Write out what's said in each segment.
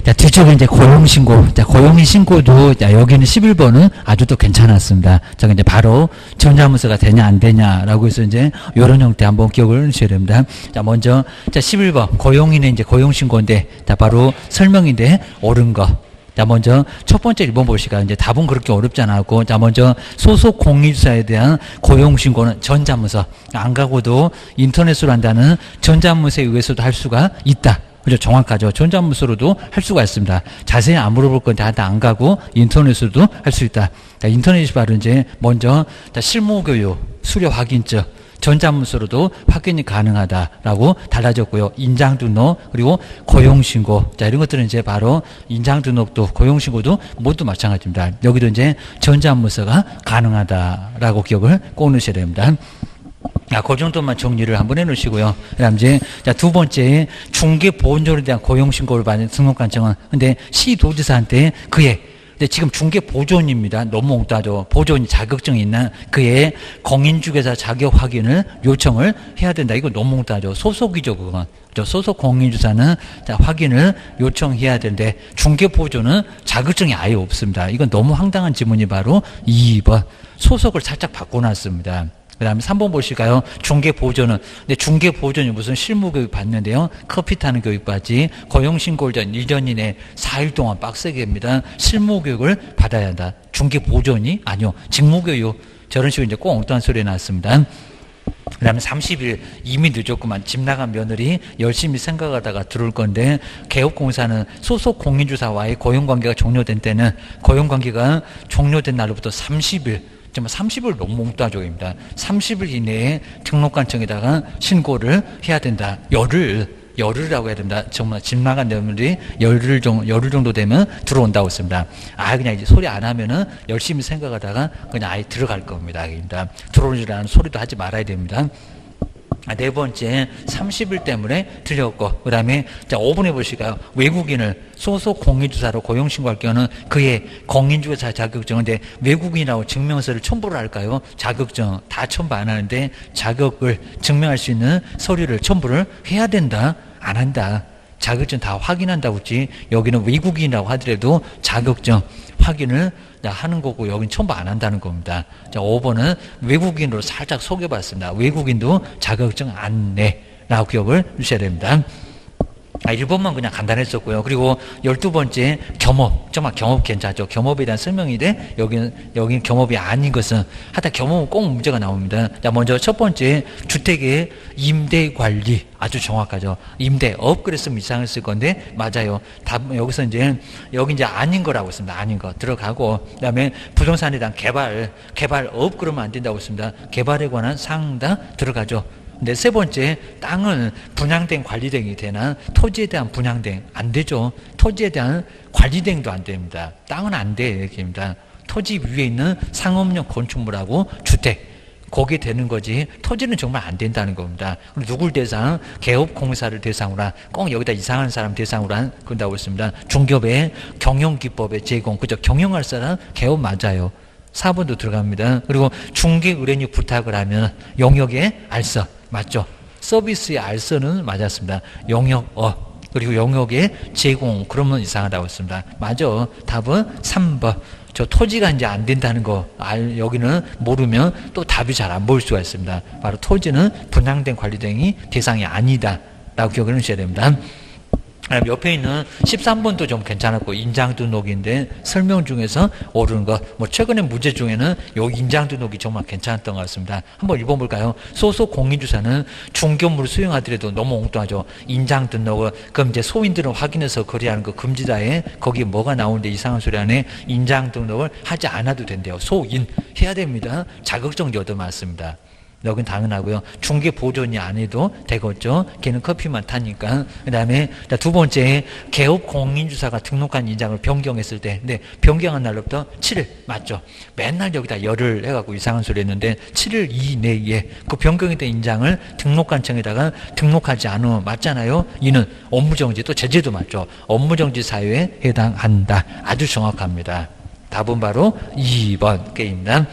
자, 뒤쪽에 이제 고용신고. 자, 고용신고도, 자, 여기는 11번은 아주 또 괜찮았습니다. 자, 이제 바로 전자문서가 되냐, 안 되냐라고 해서 이제 요런 형태 한번 기억을 해주셔야 됩니다. 자, 먼저, 자, 11번. 고용인의 이제 고용신고인데, 자, 바로 설명인데, 옳은 거. 자, 먼저 첫 번째 1번 보시까 이제 답은 그렇게 어렵지 않았고, 자, 먼저 소속 공인주사에 대한 고용신고는 전자문서. 안 가고도 인터넷으로 한다는 전자문서에 의해서도 할 수가 있다. 그죠? 정확하죠. 전자문서로도 할 수가 있습니다. 자세히 안 물어볼 건데 하다 안 가고 인터넷으로도 할 수 있다. 자, 인터넷이 바로 이제 먼저 실무교육, 수료 확인증, 전자문서로도 확인이 가능하다라고 달라졌고요. 인장등록 그리고 고용신고. 자, 이런 것들은 이제 바로 인장등록도 고용신고도 모두 마찬가지입니다. 여기도 이제 전자문서가 가능하다라고 기억을 꼭 넣으셔야 됩니다. 자, 그 정도만 정리를 한번 해 놓으시고요. 그 다음 이제, 자, 두 번째, 중개보존에 대한 고용신고를 받는 등록관청은, 근데 시도지사한테 근데 지금 중개보존입니다. 너무 엉따죠. 보존이 자격증이 있나? 그의 공인중개사 자격 확인을 요청을 해야 된다. 이거 너무 엉따죠. 소속이죠, 그건. 소속 공인주사는 자, 확인을 요청해야 되는데, 중개보존은 자격증이 아예 없습니다. 이건 너무 황당한 질문이 바로 2번. 소속을 살짝 바꿔놨습니다. 그 다음에 3번 보실까요? 중개보존은. 근데 중개보존이 무슨 실무교육 받는데요. 커피 타는 교육 받지. 고용신고를 전 1년 이내 4일 동안 빡세게 합니다. 실무교육을 받아야 한다. 중개보존이? 아니요. 직무교육. 저런 식으로 이제 꼭 엉뚱한 소리 나왔습니다. 그 다음에 30일 이미 늦었구만. 집 나간 며느리 열심히 생각하다가 들어올 건데, 개업공사는 소속 공인주사와의 고용관계가 종료된 때는 고용관계가 종료된 날로부터 30일, 정말 30일 너무 몽따조입니다. 30일 이내에 등록관청에다가 신고를 해야 된다. 열흘이라고 해야 된다. 정말 집 나간 며느리 열흘 정도 되면 들어온다고 했습니다. 그냥 이제 소리 안 하면은 열심히 생각하다가 그냥 아예 들어갈 겁니다. 들어오지라는 소리도 하지 말아야 됩니다. 네 번째, 30일 때문에 틀렸고, 그 다음에, 자, 5번에 보실까요? 외국인을 소속 공인주사로 고용신고할 경우는 그의 공인주사 자격증인데, 외국인이라고 증명서를 첨부를 할까요? 자격증 다 첨부 안 하는데, 자격을 증명할 수 있는 서류를 첨부를 해야 된다? 안 한다? 자격증 다 확인한다고 했지, 여기는 외국인이라고 하더라도 자격증 확인을 하는 거고, 여긴 첨부 안 한다는 겁니다. 자, 5번은 외국인으로 살짝 속여봤습니다. 외국인도 자격증 안 내라고 기억을 주셔야 됩니다. 1번만 그냥 간단했었고요. 그리고 12번째, 겸업. 정말 겸업 괜찮죠. 겸업에 대한 설명인데, 여기는 겸업이 아닌 것은, 하여튼 겸업은 꼭 문제가 나옵니다. 자, 먼저 첫 번째, 주택의 임대관리. 아주 정확하죠. 임대업 그랬으면 이상을 쓸 건데, 맞아요. 여기서 이제, 여기 이제 아닌 거라고 했습니다. 아닌 거. 들어가고, 그 다음에 부동산에 대한 개발업 그러면 안 된다고 했습니다. 개발에 관한 사항 다 들어가죠. 근데 세 번째, 땅은 분양된 관리대행이 되나? 토지에 대한 분양대행 안 되죠. 토지에 대한 관리대행도 안 됩니다. 땅은 안 돼, 이렇게입니다. 토지 위에 있는 상업용 건축물하고 주택, 거기에 되는 거지, 토지는 정말 안 된다는 겁니다. 누굴 대상? 개업공사를 대상으로 한, 꼭 여기다 이상한 사람 대상으로 한, 그런다고 했습니다. 중개업의 경영기법의 제공, 그죠? 경영할 사람 개업 맞아요. 4번도 들어갑니다. 그리고 중개 의뢰인이 부탁을 하면 영역의 알선 맞죠? 서비스의 알선은 맞았습니다. 영역업 그리고 영역의 제공 그러면 이상하다고 했습니다. 맞아. 답은 3번. 저 토지가 이제 안 된다는 거 여기는 모르면 또 답이 잘 안 보일 수가 있습니다. 바로 토지는 분양된 관리대행이 대상이 아니다 라고 기억을 하셔야 됩니다. 옆에 있는 13번도 좀 괜찮았고, 인장등록인데 설명 중에서 옳은 것. 최근에 문제 중에는 요 인장등록이 정말 괜찮았던 것 같습니다. 한번 읽어볼까요? 소속 공인주사는 중개업무를 수행하더라도 너무 엉뚱하죠. 인장등록을 그럼 이제 소인들은 확인해서 거래하는 거 금지다에 거기에 뭐가 나오는데 이상한 소리 안에 인장등록을 하지 않아도 된대요. 소인 해야 됩니다. 자격증 얻어맞습니다. 여긴 당연하고요. 중개 보존이 안 해도 되겠죠. 걔는 커피만 타니까. 그 다음에 두 번째, 개업 공인주사가 등록한 인장을 변경했을 때, 근데 변경한 날로부터 7일 맞죠? 맨날 여기다 열을 해갖고 이상한 소리 했는데 7일 이내에 그 변경이 된 인장을 등록관청에다가 등록하지 않으면 맞잖아요. 이는 업무정지, 또 제재도 맞죠. 업무정지 사유에 해당한다. 아주 정확합니다. 답은 바로 2번 게임입니다.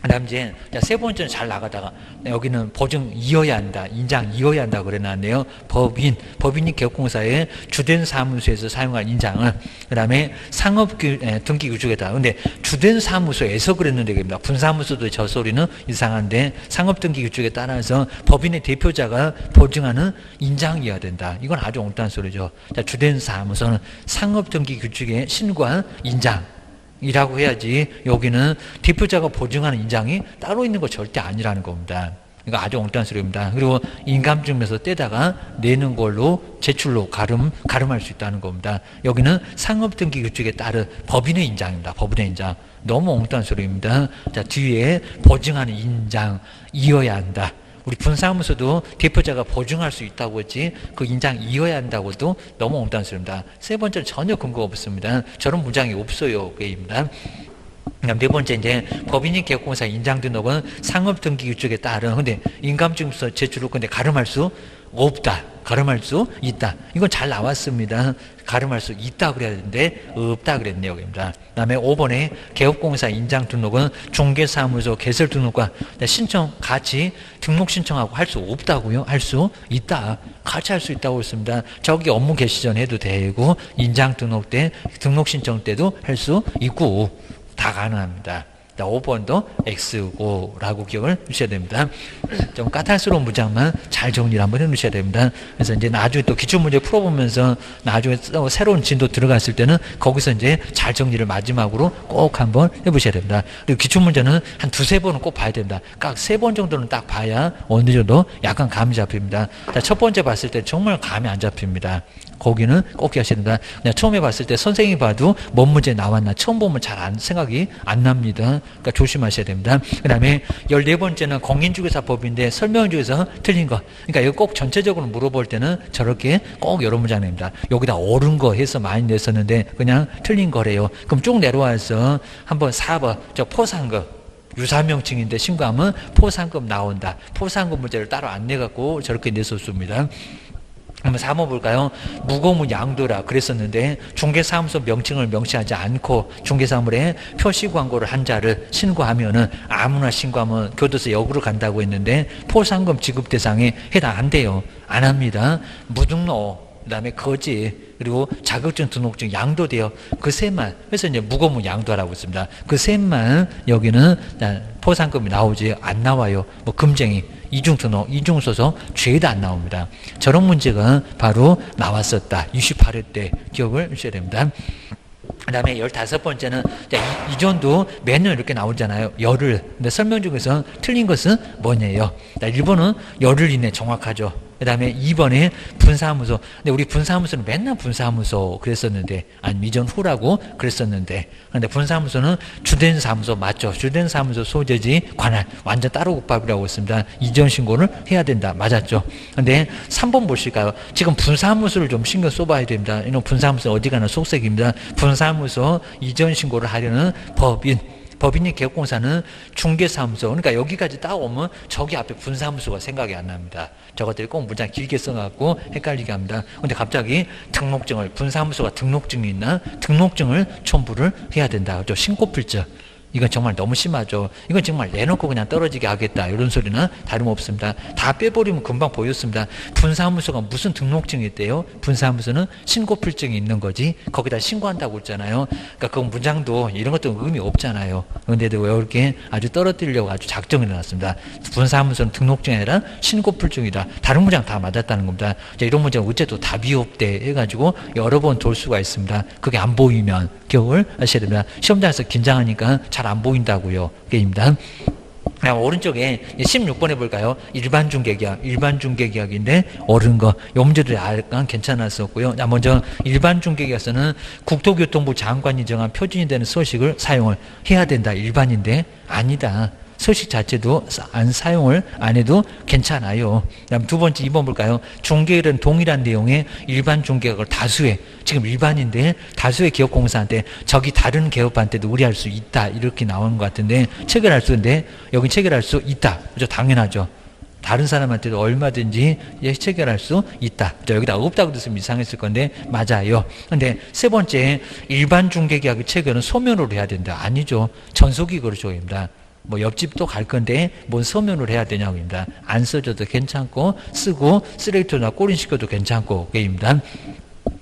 그다음 이제 세 번째는 잘 나가다가 여기는 보증 이어야 한다, 인장 이어야 한다 그래놨네요. 법인이 개업공사의 주된 사무소에서 사용할 인장을 그다음에 상업 등기 규칙에다. 근데 주된 사무소에서 그랬는데 입니다. 분사무소도 저 소리는 이상한데 상업 등기 규칙에 따라서 법인의 대표자가 보증하는 인장이어야 된다. 이건 아주 엉뚱한 소리죠. 자, 주된 사무소는 상업 등기 규칙에 신고한 인장. 이라고 해야지 여기는 대표자가 보증하는 인장이 따로 있는 거 절대 아니라는 겁니다. 이거 아주 엉뚱한 소리입니다. 그리고 인감증명서 떼다가 내는 걸로 제출로 가름할 수 있다는 겁니다. 여기는 상업등기 규칙에 따른 법인의 인장입니다. 법인의 인장. 너무 엉뚱한 소리입니다. 자, 뒤에 보증하는 인장이어야 한다. 우리 분사무소도 대표자가 보증할 수 있다고 했지 그 인장 이어야 한다고도 너무 엉뚱한 소리입니다. 세 번째는 전혀 근거 없습니다. 저런 문장이 없어요. 그입니다. 네 번째 이제 법인이 개업공사 인장 등록은 상업등기 규칙에 따른 근데 인감증서 제출로 근데 가름할 수 없다. 가름할 수 있다. 이건 잘 나왔습니다. 가름할 수 있다 그래야 되는데 없다 그랬네요. 그 다음에 5번에 개업공사 인장 등록은 중개사무소 개설 등록과 신청 같이 등록 신청하고 할 수 없다고요? 할 수 있다. 같이 할 수 있다고 했습니다. 저기 업무 개시 전 해도 되고 인장 등록 때 등록 신청 때도 할 수 있고 다 가능합니다. 5번도 X고라고 기억을 주셔야 됩니다. 좀 까탈스러운 문장만 잘 정리를 한번 해주셔야 됩니다. 그래서 이제 나중에 또 기출문제 풀어보면서 나중에 또 새로운 진도 들어갔을 때는 거기서 이제 잘 정리를 마지막으로 꼭 한번 해보셔야 됩니다. 그리고 기출문제는 한 두세 번은 꼭 봐야 됩니다. 각 세 번 정도는 딱 봐야 어느 정도 약간 감이 잡힙니다. 자, 첫 번째 봤을 때 정말 감이 안 잡힙니다. 거기는 꼭 기억하셔야 됩니다. 그냥 처음에 봤을 때 선생님이 봐도 뭔 문제 나왔나 처음 보면 잘 생각이 안 납니다. 그러니까 조심하셔야 됩니다. 그 다음에 14번째는 공인중개사법인데 설명 중에서 틀린 거. 그러니까 이거 꼭 전체적으로 물어볼 때는 저렇게 꼭 여러 문장 냅니다. 여기다 옳은 거 해서 많이 냈었는데 그냥 틀린 거래요. 그럼 쭉 내려와서 한번 4번 저 포상금. 유사명칭인데 신고하면 포상금 나온다. 포상금 문제를 따로 안 내갖고 저렇게 냈었습니다. 한번 3번 볼까요? 무고무 양도라 그랬었는데 중개사무소 명칭을 명시하지 않고 중개사물에 표시 광고를 한 자를 신고하면은 아무나 신고하면 교도소 역으로 간다고 했는데 포상금 지급 대상에 해당 안 돼요. 안 합니다. 무등록 그다음에 거지 그리고 자격증 등록증 양도돼요. 그 셋만 그래서 이제 무고무 양도라고 했습니다. 그 셋만 여기는 포상금이 나오지 안 나와요. 뭐 금쟁이 이중등록, 이중소송 죄도 안 나옵니다. 저런 문제가 바로 나왔었다. 68회 때 기억을 하셔야 됩니다. 그 다음에 15번째는 이전도 매년 이렇게 나오잖아요. 열흘. 근데 설명 중에서 틀린 것은 뭐냐요? 1번은 열흘 이내 정확하죠. 그 다음에 2번에 분사무소. 근데 우리 분사무소는 맨날 분사무소 그랬었는데, 아니, 이전 후라고 그랬었는데. 근데 분사무소는 주된 사무소 맞죠? 주된 사무소 소재지 관할. 완전 따로 국밥이라고 했습니다. 이전 신고를 해야 된다. 맞았죠? 근데 3번 보실까요? 지금 분사무소를 좀 신경 써봐야 됩니다. 이런 분사무소 어디 가나 속색입니다. 분사무소 이전 신고를 하려는 법인이 개업공사는 중개사무소. 그러니까 여기까지 딱 오면 저기 앞에 분사무소가 생각이 안 납니다. 저것들이 꼭 문장 길게 써갖고 헷갈리게 합니다. 근데 갑자기 등록증을, 분사무소가 등록증이 있나? 등록증을 첨부를 해야 된다. 그죠? 신고필증. 이건 정말 너무 심하죠. 이건 정말 내놓고 그냥 떨어지게 하겠다. 이런 소리는 다름없습니다. 다 빼버리면 금방 보였습니다. 분사무소가 무슨 등록증이 있대요? 분사무소는 신고필증이 있는 거지. 거기다 신고한다고 했잖아요. 그러니까 그 문장도 이런 것도 의미 없잖아요. 그런데도 왜 이렇게 아주 떨어뜨리려고 아주 작정을 해놨습니다. 분사무소는 등록증이 아니라 신고필증이다. 다른 문장 다 맞았다는 겁니다. 이런 문장 어째도 답이 없대 해가지고 여러 번 돌 수가 있습니다. 그게 안 보이면 기억을 하셔야 됩니다. 시험장에서 긴장하니까 잘 안 보인다고요. 게임입니다. 오른쪽에 16번에 볼까요? 일반 중개계약. 일반 중개계약인데 옳은 거. 요 문제도 약간 괜찮았었고요. 먼저 일반 중개계약서는 국토교통부 장관이 정한 표준이 되는 서식을 사용을 해야 된다. 일반인데 아니다. 서식 자체도 사용을 안 해도 괜찮아요. 그다음 두 번째 2번 볼까요? 중개일은 동일한 내용의 일반 중개약을 다수의 지금 일반인데 다수의 기업공사한테 저기 다른 기업한테도 의뢰할 수 있다. 이렇게 나오는 것 같은데 체결할 수 있는데 여기 체결할 수 있다. 그죠? 당연하죠. 다른 사람한테도 얼마든지 체결할 수 있다. 여기다 없다고 했으면 이상했을 건데 맞아요. 근데 세 번째 일반 중개계약의 체결은 소면으로 해야 된다. 아니죠. 전속이 그렇죠. 입니다. 뭐 옆집도 갈 건데 뭔 서면으로 해야 되냐고입니다. 안 써줘도 괜찮고 쓰고 쓰레기통이나 꼬린시켜도 괜찮고 그입니다.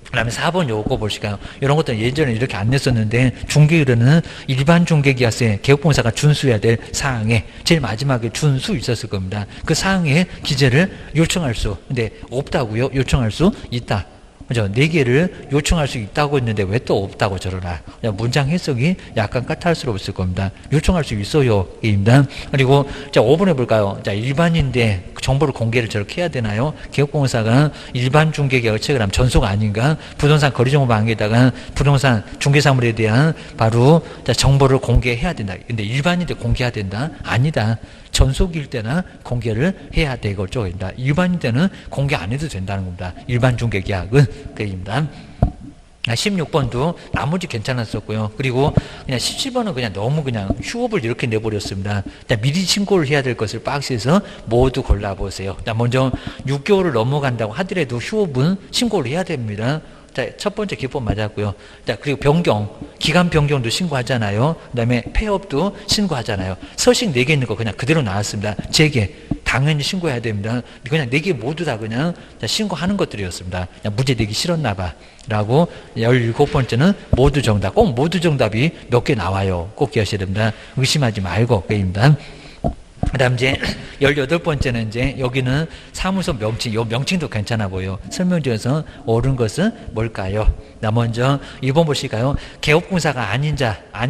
그다음에 4번 요거 보실까요? 이런 것들은 예전에 이렇게 안 냈었는데 중개율은 일반 중개계약서에 개업공사가 준수해야 될 사항에 제일 마지막에 준수 있었을 겁니다. 그 사항에 기재를 요청할 수, 근데 없다고요? 요청할 수 있다. 그죠? 4개를 요청할 수 있다고 했는데 왜 또 없다고 저러나. 문장 해석이 약간 까탈스러웠을 겁니다. 요청할 수 있어요. 입니다. 그리고 자, 5번 해볼까요? 자, 일반인데 정보를 공개를 저렇게 해야 되나요? 개업공사가 일반 중개계약을 체결하면 전속 아닌가? 부동산 거래정보망에다가 부동산 중개사물에 대한 바로 자, 정보를 공개해야 된다. 근데 일반인데 공개해야 된다? 아니다. 전속일 때나 공개를 해야 되겠죠. 일반인 때는 공개 안 해도 된다는 겁니다. 일반 중개계약은 그입니다. 16번도 나머지 괜찮았었고요. 그리고 그냥 17번은 그냥 너무 그냥 휴업을 이렇게 내버렸습니다. 미리 신고를 해야 될 것을 박스에서 모두 골라보세요. 먼저 6개월을 넘어간다고 하더라도 휴업은 신고를 해야 됩니다. 자, 첫 번째 기법 맞았고요. 자, 그리고 변경, 기간 변경도 신고하잖아요. 그 다음에 폐업도 신고하잖아요. 서식 4개 있는 거 그냥 그대로 나왔습니다. 재개, 당연히 신고해야 됩니다. 그냥 4개 모두 다 그냥 신고하는 것들이었습니다. 무죄 내기 싫었나 봐. 라고 17번째는 모두 정답. 꼭 모두 정답이 몇 개 나와요. 꼭 기억하셔야 됩니다. 의심하지 말고, 게임입니다. 그 다음 이제 18번째는 이제 여기는 사무소 명칭, 요 명칭도 괜찮아 보여요. 설명지에서 옳은 것은 뭘까요? 나 먼저 2번 보실까요? 개업공사가 아닌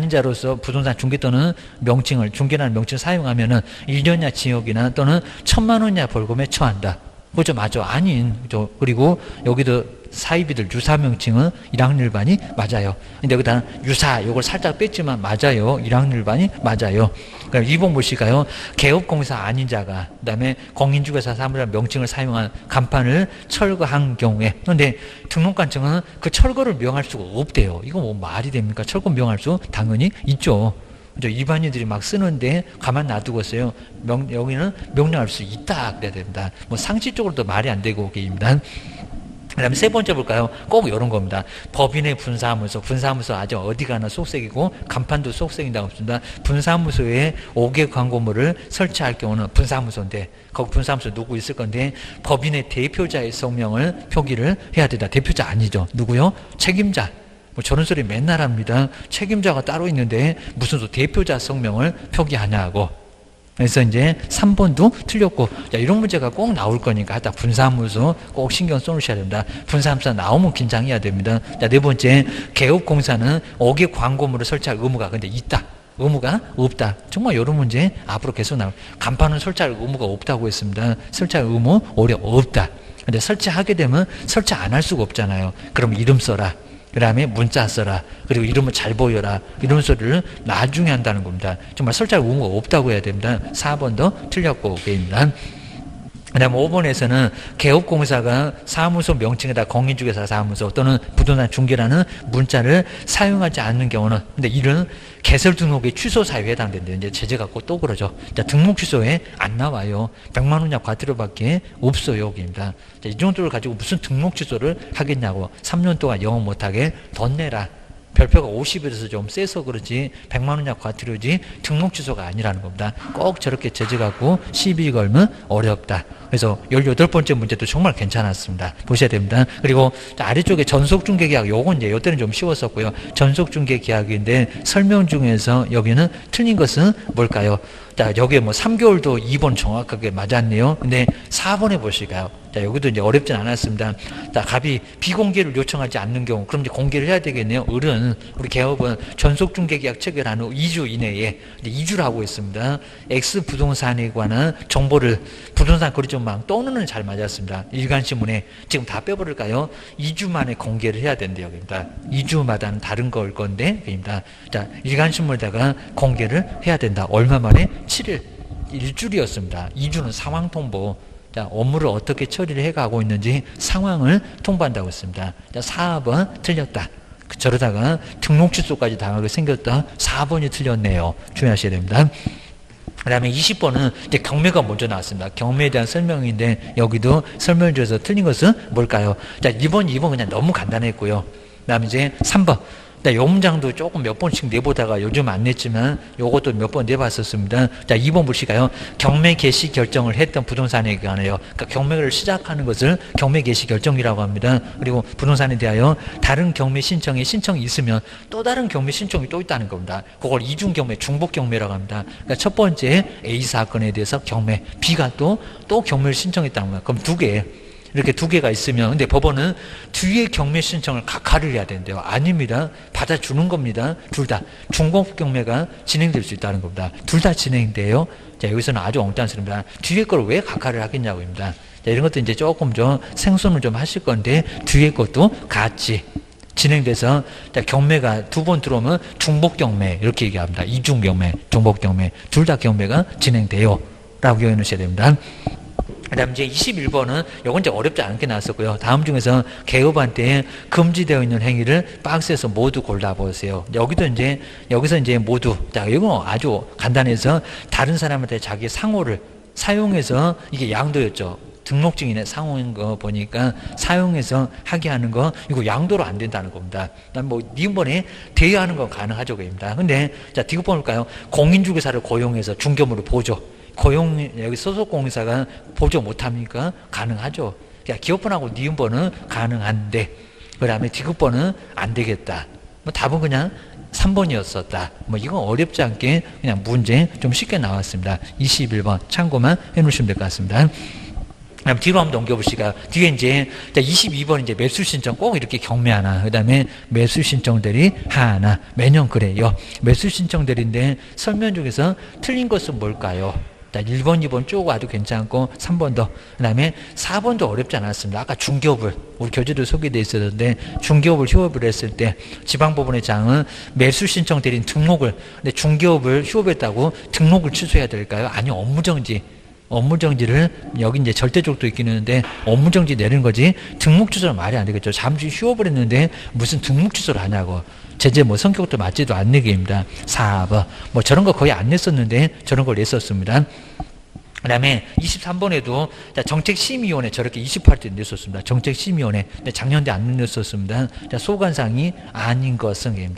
자로서 부동산 중개 또는 명칭을, 중개라는 명칭을 사용하면은 1년이나 징역이나 또는 1,000만 원 이하 벌금에 처한다. 그죠? 맞아. 아닌. 그죠? 그리고 여기도 사이비들 유사 명칭은 1학년 일반이 맞아요. 근데 여기다 유사 요걸 살짝 뺐지만 맞아요. 1학년 일반이 맞아요. 그럼 2번 보실까요? 개업공사 아닌 자가 그다음에 공인중개사 사무자 명칭을 사용한 간판을 철거한 경우에 근데 등록관청은 그 철거를 명할 수가 없대요. 이거 뭐 말이 됩니까? 철거 명할 수 당연히 있죠. 일반인들이 막 쓰는데 가만 놔두고서요. 여기는 명령할 수 있다 그래야 됩니다. 뭐 상식적으로도 말이 안 되고 게입니다. 그 다음에 3번째 볼까요? 꼭 이런 겁니다. 법인의 분사무소 아주 어디 가나 속색이고 간판도 속색인다고 합니다. 분사무소에 5개 광고물을 설치할 경우는 분사무소인데 거기 분사무소 누구 있을 건데 법인의 대표자의 성명을 표기를 해야 된다. 대표자 아니죠. 누구요? 책임자. 뭐 저런 소리 맨날 합니다. 책임자가 따로 있는데 무슨 또 대표자 성명을 표기하냐고. 그래서 이제 3번도 틀렸고, 자, 이런 문제가 꼭 나올 거니까 하다 분사무소 꼭 신경 써놓으셔야 됩니다. 분사무소 나오면 긴장해야 됩니다. 자, 4번째, 개업공사는 5개 광고물을 설치할 의무가 근데 있다. 의무가 없다. 정말 이런 문제 앞으로 계속 나올. 간판은 설치할 의무가 없다고 했습니다. 설치할 의무 오히려 없다. 근데 설치하게 되면 설치 안 할 수가 없잖아요. 그럼 이름 써라. 그 다음에 문자 써라. 그리고 이름을 잘 보여라. 이런 소리를 나중에 한다는 겁니다. 정말 설치할 의무가 없다고 해야 됩니다. 4번도 틀렸고, 오케이입니다. 그 다음에 5번에서는 개업공사가 사무소 명칭에다 공인중개사 사무소 또는 부동산 중개라는 문자를 사용하지 않는 경우는 근데 이런 개설 등록의 취소 사유에 해당된대요. 이제 제재 갖고 또 그러죠. 자, 등록 취소에 안 나와요. 100만 원 이하 과태료밖에 없어요. 여기입니다. 자, 이 정도를 가지고 무슨 등록 취소를 하겠냐고. 3년 동안 영업 못하게 돈 내라. 별표가 50이라서 좀 세서 그렇지 100만 원 이하 과태료지 등록 취소가 아니라는 겁니다. 꼭 저렇게 제재 갖고 시비 걸면 어렵다. 그래서 18번째 문제도 정말 괜찮았습니다. 보셔야 됩니다. 그리고 아래쪽에 전속중개계약 요건 이제 요때는 좀 쉬웠었고요. 전속중개계약인데 설명 중에서 여기는 틀린 것은 뭘까요? 자, 여기에 뭐 3개월도 2번 정확하게 맞았네요. 근데 4번에 보실까요? 자, 여기도 이제 어렵진 않았습니다. 자, 갑이 비공개를 요청하지 않는 경우, 그럼 이제 공개를 해야 되겠네요. 을은, 우리 개업은 전속중개계약 체결한 후 2주 이내에, 2주를 하고 있습니다. X 부동산에 관한 정보를 부동산 거래정보망 또는 잘 맞았습니다. 일간신문에 지금 다 빼버릴까요? 2주 만에 공개를 해야 된대요. 그러니까 2주마다는 다른 걸 건데, 그러니까 자, 일간신문에다가 공개를 해야 된다. 얼마 만에? 7일, 일주일이었습니다. 2주는 상황 통보. 자, 업무를 어떻게 처리를 해가고 있는지 상황을 통보한다고 했습니다. 자, 4번 틀렸다. 저러다가 등록 취소까지 당하게 생겼다. 4번이 틀렸네요. 주의하셔야 됩니다. 그 다음에 20번은 이제 경매가 먼저 나왔습니다. 경매에 대한 설명인데 여기도 설명을 줘서 틀린 것은 뭘까요? 자, 2번 그냥 너무 간단했고요. 그 다음에 이제 3번. 요 문장도 조금 몇 번씩 내보다가 요즘 안 냈지만 요것도 몇 번 내봤었습니다. 자, 2번 보실까요? 경매 개시 결정을 했던 부동산에 관하여, 그러니까 경매를 시작하는 것을 경매 개시 결정이라고 합니다. 그리고 부동산에 대하여 다른 경매 신청이 있으면 또 다른 경매 신청이 또 있다는 겁니다. 그걸 이중 경매, 중복 경매라고 합니다. 그러니까 첫 번째 A 사건에 대해서 경매, B가 또 경매를 신청했다는 거예요. 그럼 두 개. 이렇게 두 개가 있으면, 근데 법원은 뒤에 경매 신청을 각하를 해야 된대요. 아닙니다. 받아주는 겁니다. 둘 다. 중복 경매가 진행될 수 있다는 겁니다. 둘 다 진행돼요. 자, 여기서는 아주 엉뚱스럽습니다. 뒤에 걸 왜 각하를 하겠냐고입니다. 자, 이런 것도 이제 조금 좀 생소를 좀 하실 건데, 뒤에 것도 같이 진행돼서, 자, 경매가 두 번 들어오면 중복 경매, 이렇게 얘기합니다. 이중 경매, 중복 경매. 둘 다 경매가 진행돼요. 라고 기억해 놓으셔야 됩니다. 그 다음 이제 21번은 요건 이제 어렵지 않게 나왔었고요. 다음 중에서 개업한테 금지되어 있는 행위를 박스에서 모두 골라보세요. 여기서 이제 모두, 자, 이건 아주 간단해서 다른 사람한테 자기 상호를 사용해서, 이게 양도였죠. 등록증이네 상호인 거 보니까 사용해서 하게 하는 거, 이거 양도로 안 된다는 겁니다. 난 뭐 니은번에 대여하는 건 가능하죠. 그입니다. 근데 자, 디귿번 볼까요? 공인중개사를 고용해서 중개물을 보조. 여기 소속 공사가 보조 못합니까? 가능하죠. 그러니까 기업번하고 니은번은 가능한데, 그 다음에 디귿번은 안 되겠다. 뭐 답은 그냥 3번이었었다. 뭐 이건 어렵지 않게 그냥 문제 좀 쉽게 나왔습니다. 21번 참고만 해놓으시면 될 것 같습니다. 그럼 뒤로 한번 넘겨보시까. 뒤에 이제 22번 이제 매수 신청 꼭 이렇게 경매 하나, 그 다음에 매수 신청 대리 하나, 매년 그래요. 매수 신청 대리인데 설명 중에서 틀린 것은 뭘까요? 1번, 2번 쭉 와도 괜찮고 3번도, 그 다음에 4번도 어렵지 않았습니다. 아까 중개업을 우리 교재도 소개되어 있었는데 중개업을 휴업을 했을 때 지방법원의 장은 매수 신청 대리인 등록을, 근데 중개업을 휴업했다고 등록을 취소해야 될까요? 아니요, 업무정지를, 여기 이제 절대적도 있긴 했는데 업무정지 내리는 거지 등록 취소는 말이 안 되겠죠. 잠시 휴업을 했는데 무슨 등록 취소를 하냐고. 제재 뭐 성격도 맞지도 않는 게입니다. 4번. 뭐 저런 거 거의 안 냈었는데 저런 걸 냈었습니다. 그 다음에 23번에도 정책심의위원회 저렇게 28대 냈었습니다. 정책심의위원회. 근데 작년에 안 냈었습니다. 소관상이 아닌 것은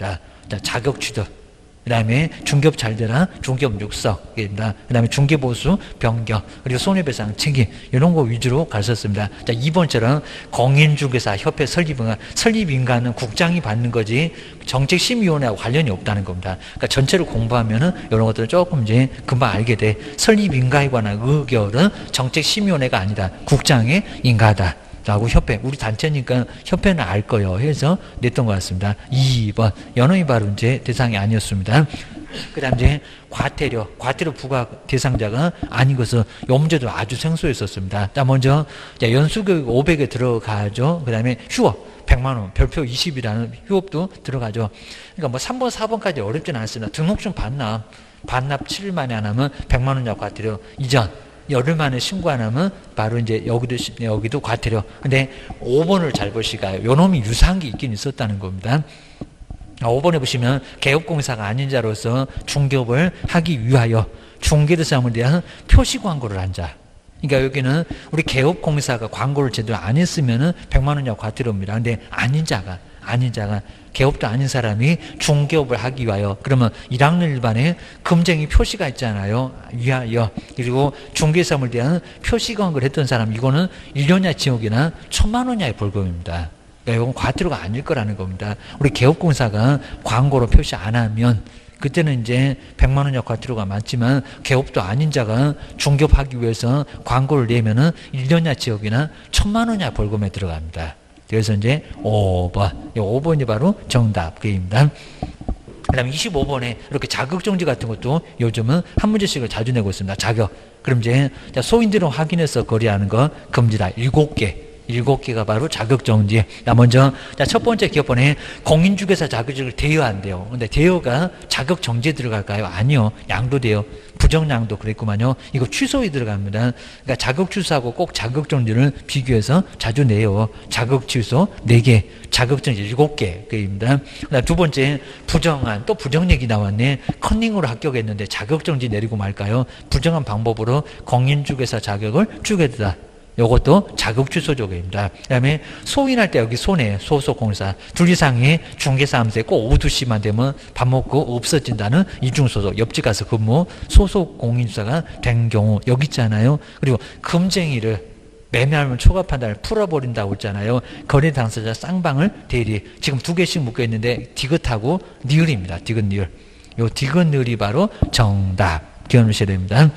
자격 취득. 그 다음에 중개업 잘 되라, 중개업 육성입니다. 그 다음에 중개보수 변경, 그리고 손해배상 책임, 이런 거 위주로 갔었습니다. 자, 2번처럼 공인중개사 협회 설립인가는 국장이 받는 거지 정책심의위원회하고 관련이 없다는 겁니다. 그러니까 전체를 공부하면은 이런 것들을 조금 이제 금방 알게 돼. 설립인가에 관한 의결은 정책심의위원회가 아니다. 국장의 인가다. 라고 협회, 우리 단체니까 협회는 알 거예요 해서 냈던 것 같습니다. 2번 연호의 발운제 대상이 아니었습니다. 그 다음 이제 과태료 부과 대상자가 아닌 것은 이 문제도 아주 생소했었습니다. 자, 먼저 연수교육 500에 들어가죠. 그 다음에 휴업 100만원, 별표 20이라는 휴업도 들어가죠. 그러니까 뭐 3번, 4번까지 어렵진 않습니다. 등록증 반납 7일 만에 안 하면 100만원 과태료 이전. 열흘 만에 신고 안 하면 바로 이제 여기도 과태료. 근데 5번을 잘 보시가요. 요 놈이 유사한 게 있긴 있었다는 겁니다. 5번에 보시면 개업공사가 아닌 자로서 중개업을 하기 위하여 중개대상에 대한 표시 광고를 한 자. 그러니까 여기는 우리 개업공사가 광고를 제대로 안 했으면은 100만 원 이하 과태료입니다. 근데 아닌 자가 개업도 아닌 사람이 중개업을 하기 위하여, 그러면 1학년 일반에 금쟁이 표시가 있잖아요. 위하여. 그리고 중개사업에 대한 표시 광고를 했던 사람, 이거는 1년 이하 징역이나 1,000만 원 이하의 벌금입니다. 그러니까 이건 과태료가 아닐 거라는 겁니다. 우리 개업공사가 광고로 표시 안 하면 그때는 이제 100만 원 이하 과태료가 많지만 개업도 아닌 자가 중개업하기 위해서 광고를 내면은 1년 이하 징역이나 1,000만 원 이하 벌금에 들어갑니다. 그래서 이제 5번. 5번이 바로 정답입니다. 그 다음에 25번에 이렇게 자격정지 같은 것도 요즘은 한 문제씩을 자주 내고 있습니다. 자격. 그럼 이제 소인들은 확인해서 거래하는 거 금지다. 7개가 바로 자격정지. 먼저 첫 번째 기업번에 공인중개사 자격증을 대여한대요. 근데 대여가 자격정지에 들어갈까요? 아니요. 양도돼요. 부정양도 그랬구만요. 이거 취소에 들어갑니다. 그러니까 자격 취소하고 꼭 자격정지를 비교해서 자주 내요. 자격 취소 4개, 자격정지 7개입니다. 두 번째 부정한, 또 부정 얘기 나왔네. 컨닝으로 합격했는데 자격정지 내리고 말까요? 부정한 방법으로 공인중개사 자격을 주게 되다. 요것도 자격 취소 조건입니다. 그 다음에 소인할 때 여기 손해, 소속공사, 둘 이상의 중개사무소에 꼭 오후 2시만 되면 밥 먹고 없어진다는 이중소속, 옆집 가서 근무, 소속공인수사가 된 경우, 여기 있잖아요. 그리고 금쟁이를 매매하면 초과 판단을 풀어버린다고 했잖아요. 거래 당사자 쌍방을 대리. 지금 2개씩 묶여있는데 디귿하고 니을입니다. 디귿, 니을. 요 디귿, 니을이 바로 정답. 기억하셔야 됩니다.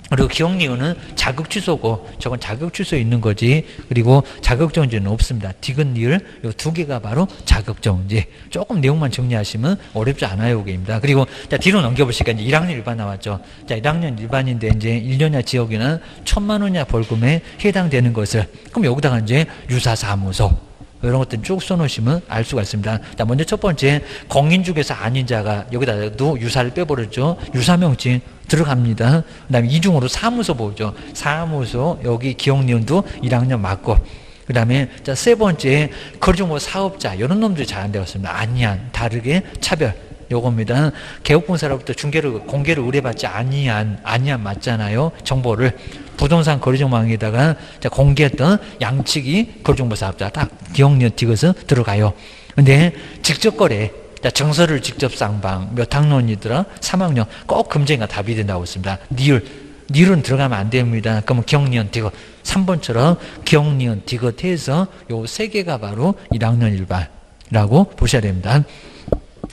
그리고 기억니은은 자격 취소고 저건 자격 취소 있는 거지. 그리고 자격정지는 없습니다. 디귿, 니을 요 2개가 바로 자격정지. 조금 내용만 정리하시면 어렵지 않아요. 게입니다. 그리고 자 뒤로 넘겨보시니까 이제 1학년 일반 나왔죠. 자 1학년 일반인데 이제 1년이나 지역이나 1,000만 원이나 벌금에 해당되는 것을 그럼 여기다가 이제 유사사무소 이런 것들 쭉 써놓으시면 알 수가 있습니다. 자, 먼저 첫 번째, 공인 중개사 아닌 자가 여기다도 유사를 빼버렸죠. 유사명칭 들어갑니다. 그 다음에 이중으로 사무소 보죠. 사무소, 여기 기억니은도 1학년 맞고. 그 다음에, 자, 세 번째, 거래정보 사업자, 이런 놈들이 잘 안 되었습니다. 아니한, 다르게 차별. 요겁니다. 개업공사로부터 공개를 의뢰받지 아니한 맞잖아요. 정보를. 부동산 거래정보망에다가 공개했던 양측이 거래정보 사업자 딱 기억니은 디귿은 들어가요. 근데 직접 거래, 정서를 직접 쌍방 몇 학년이더라? 3학년 꼭 금쟁이가 답이 된다고 했습니다. 니을은 들어가면 안 됩니다. 그러면 기억니은 디귿 3번처럼 기억니은 디귿 해서 요 3개가 바로 1학년 일반이라고 보셔야 됩니다.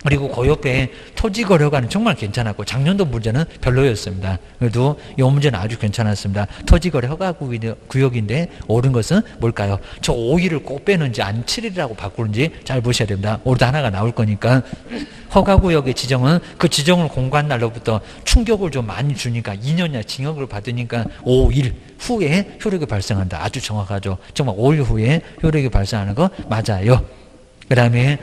그리고 그 옆에 토지거래관은 정말 괜찮았고 작년도 문제는 별로였습니다. 그래도 이 문제는 아주 괜찮았습니다. 토지거래 허가구역인데 옳은 것은 뭘까요? 저 5일을 꼭 빼는지 아니면 7일이라고 바꾸는지 잘 보셔야 됩니다. 오늘도 하나가 나올 거니까 허가구역의 지정은 그 지정을 공고한 날로부터 충격을 좀 많이 주니까 2년이나 징역을 받으니까 5일 후에 효력이 발생한다. 아주 정확하죠. 정말 5일 후에 효력이 발생하는 거 맞아요. 그 다음에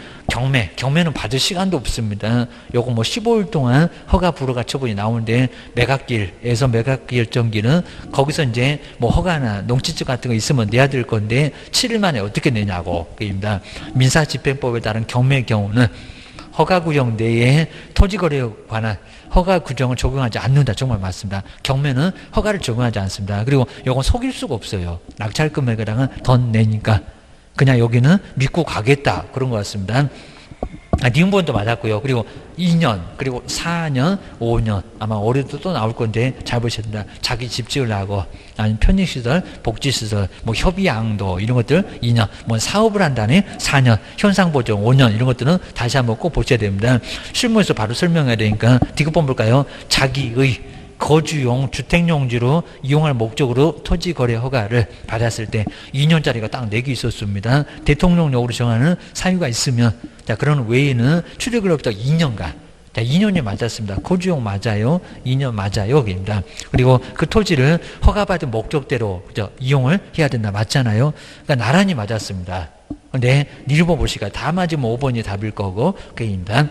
경매는 받을 시간도 없습니다. 요거 뭐 15일 동안 허가 불허가 처분이 나오는데 매각길에서 매각결정기는 거기서 이제 뭐 허가나 농지증 같은 거 있으면 내야 될 건데 7일 만에 어떻게 내냐고 그입니다. 민사집행법에 따른 경매의 경우는 허가구역 내에 토지거래에 관한 허가 규정을 적용하지 않는다. 정말 맞습니다. 경매는 허가를 적용하지 않습니다. 그리고 요건 속일 수가 없어요. 낙찰 금액에다가 더 내니까. 그냥 여기는 믿고 가겠다. 그런 것 같습니다. 니은번도 맞았고요. 그리고 2년, 그리고 4년, 5년. 아마 올해도 또 나올 건데 잘 보셔야 됩니다. 자기 집 지으려고, 아니면 편익시설, 복지시설, 뭐 협의양도 이런 것들 2년, 뭐 사업을 한다네 4년, 현상보정 5년 이런 것들은 다시 한번 꼭 보셔야 됩니다. 실무에서 바로 설명해야 되니까 디귿번 볼까요? 자기의 거주용 주택용지로 이용할 목적으로 토지거래 허가를 받았을 때 2년짜리가 딱 4개 있었습니다. 대통령령으로 정하는 사유가 있으면 자 그런 외에는 출입으로부터 2년간 자 2년이 맞았습니다. 거주용 맞아요. 2년 맞아요. 여기입니다. 그리고 그 토지를 허가받은 목적대로 이용을 해야 된다. 맞잖아요. 그러니까 나란히 맞았습니다. 근데 1번 보시니까 다 맞으면 5번이 답일 거고 그입니다.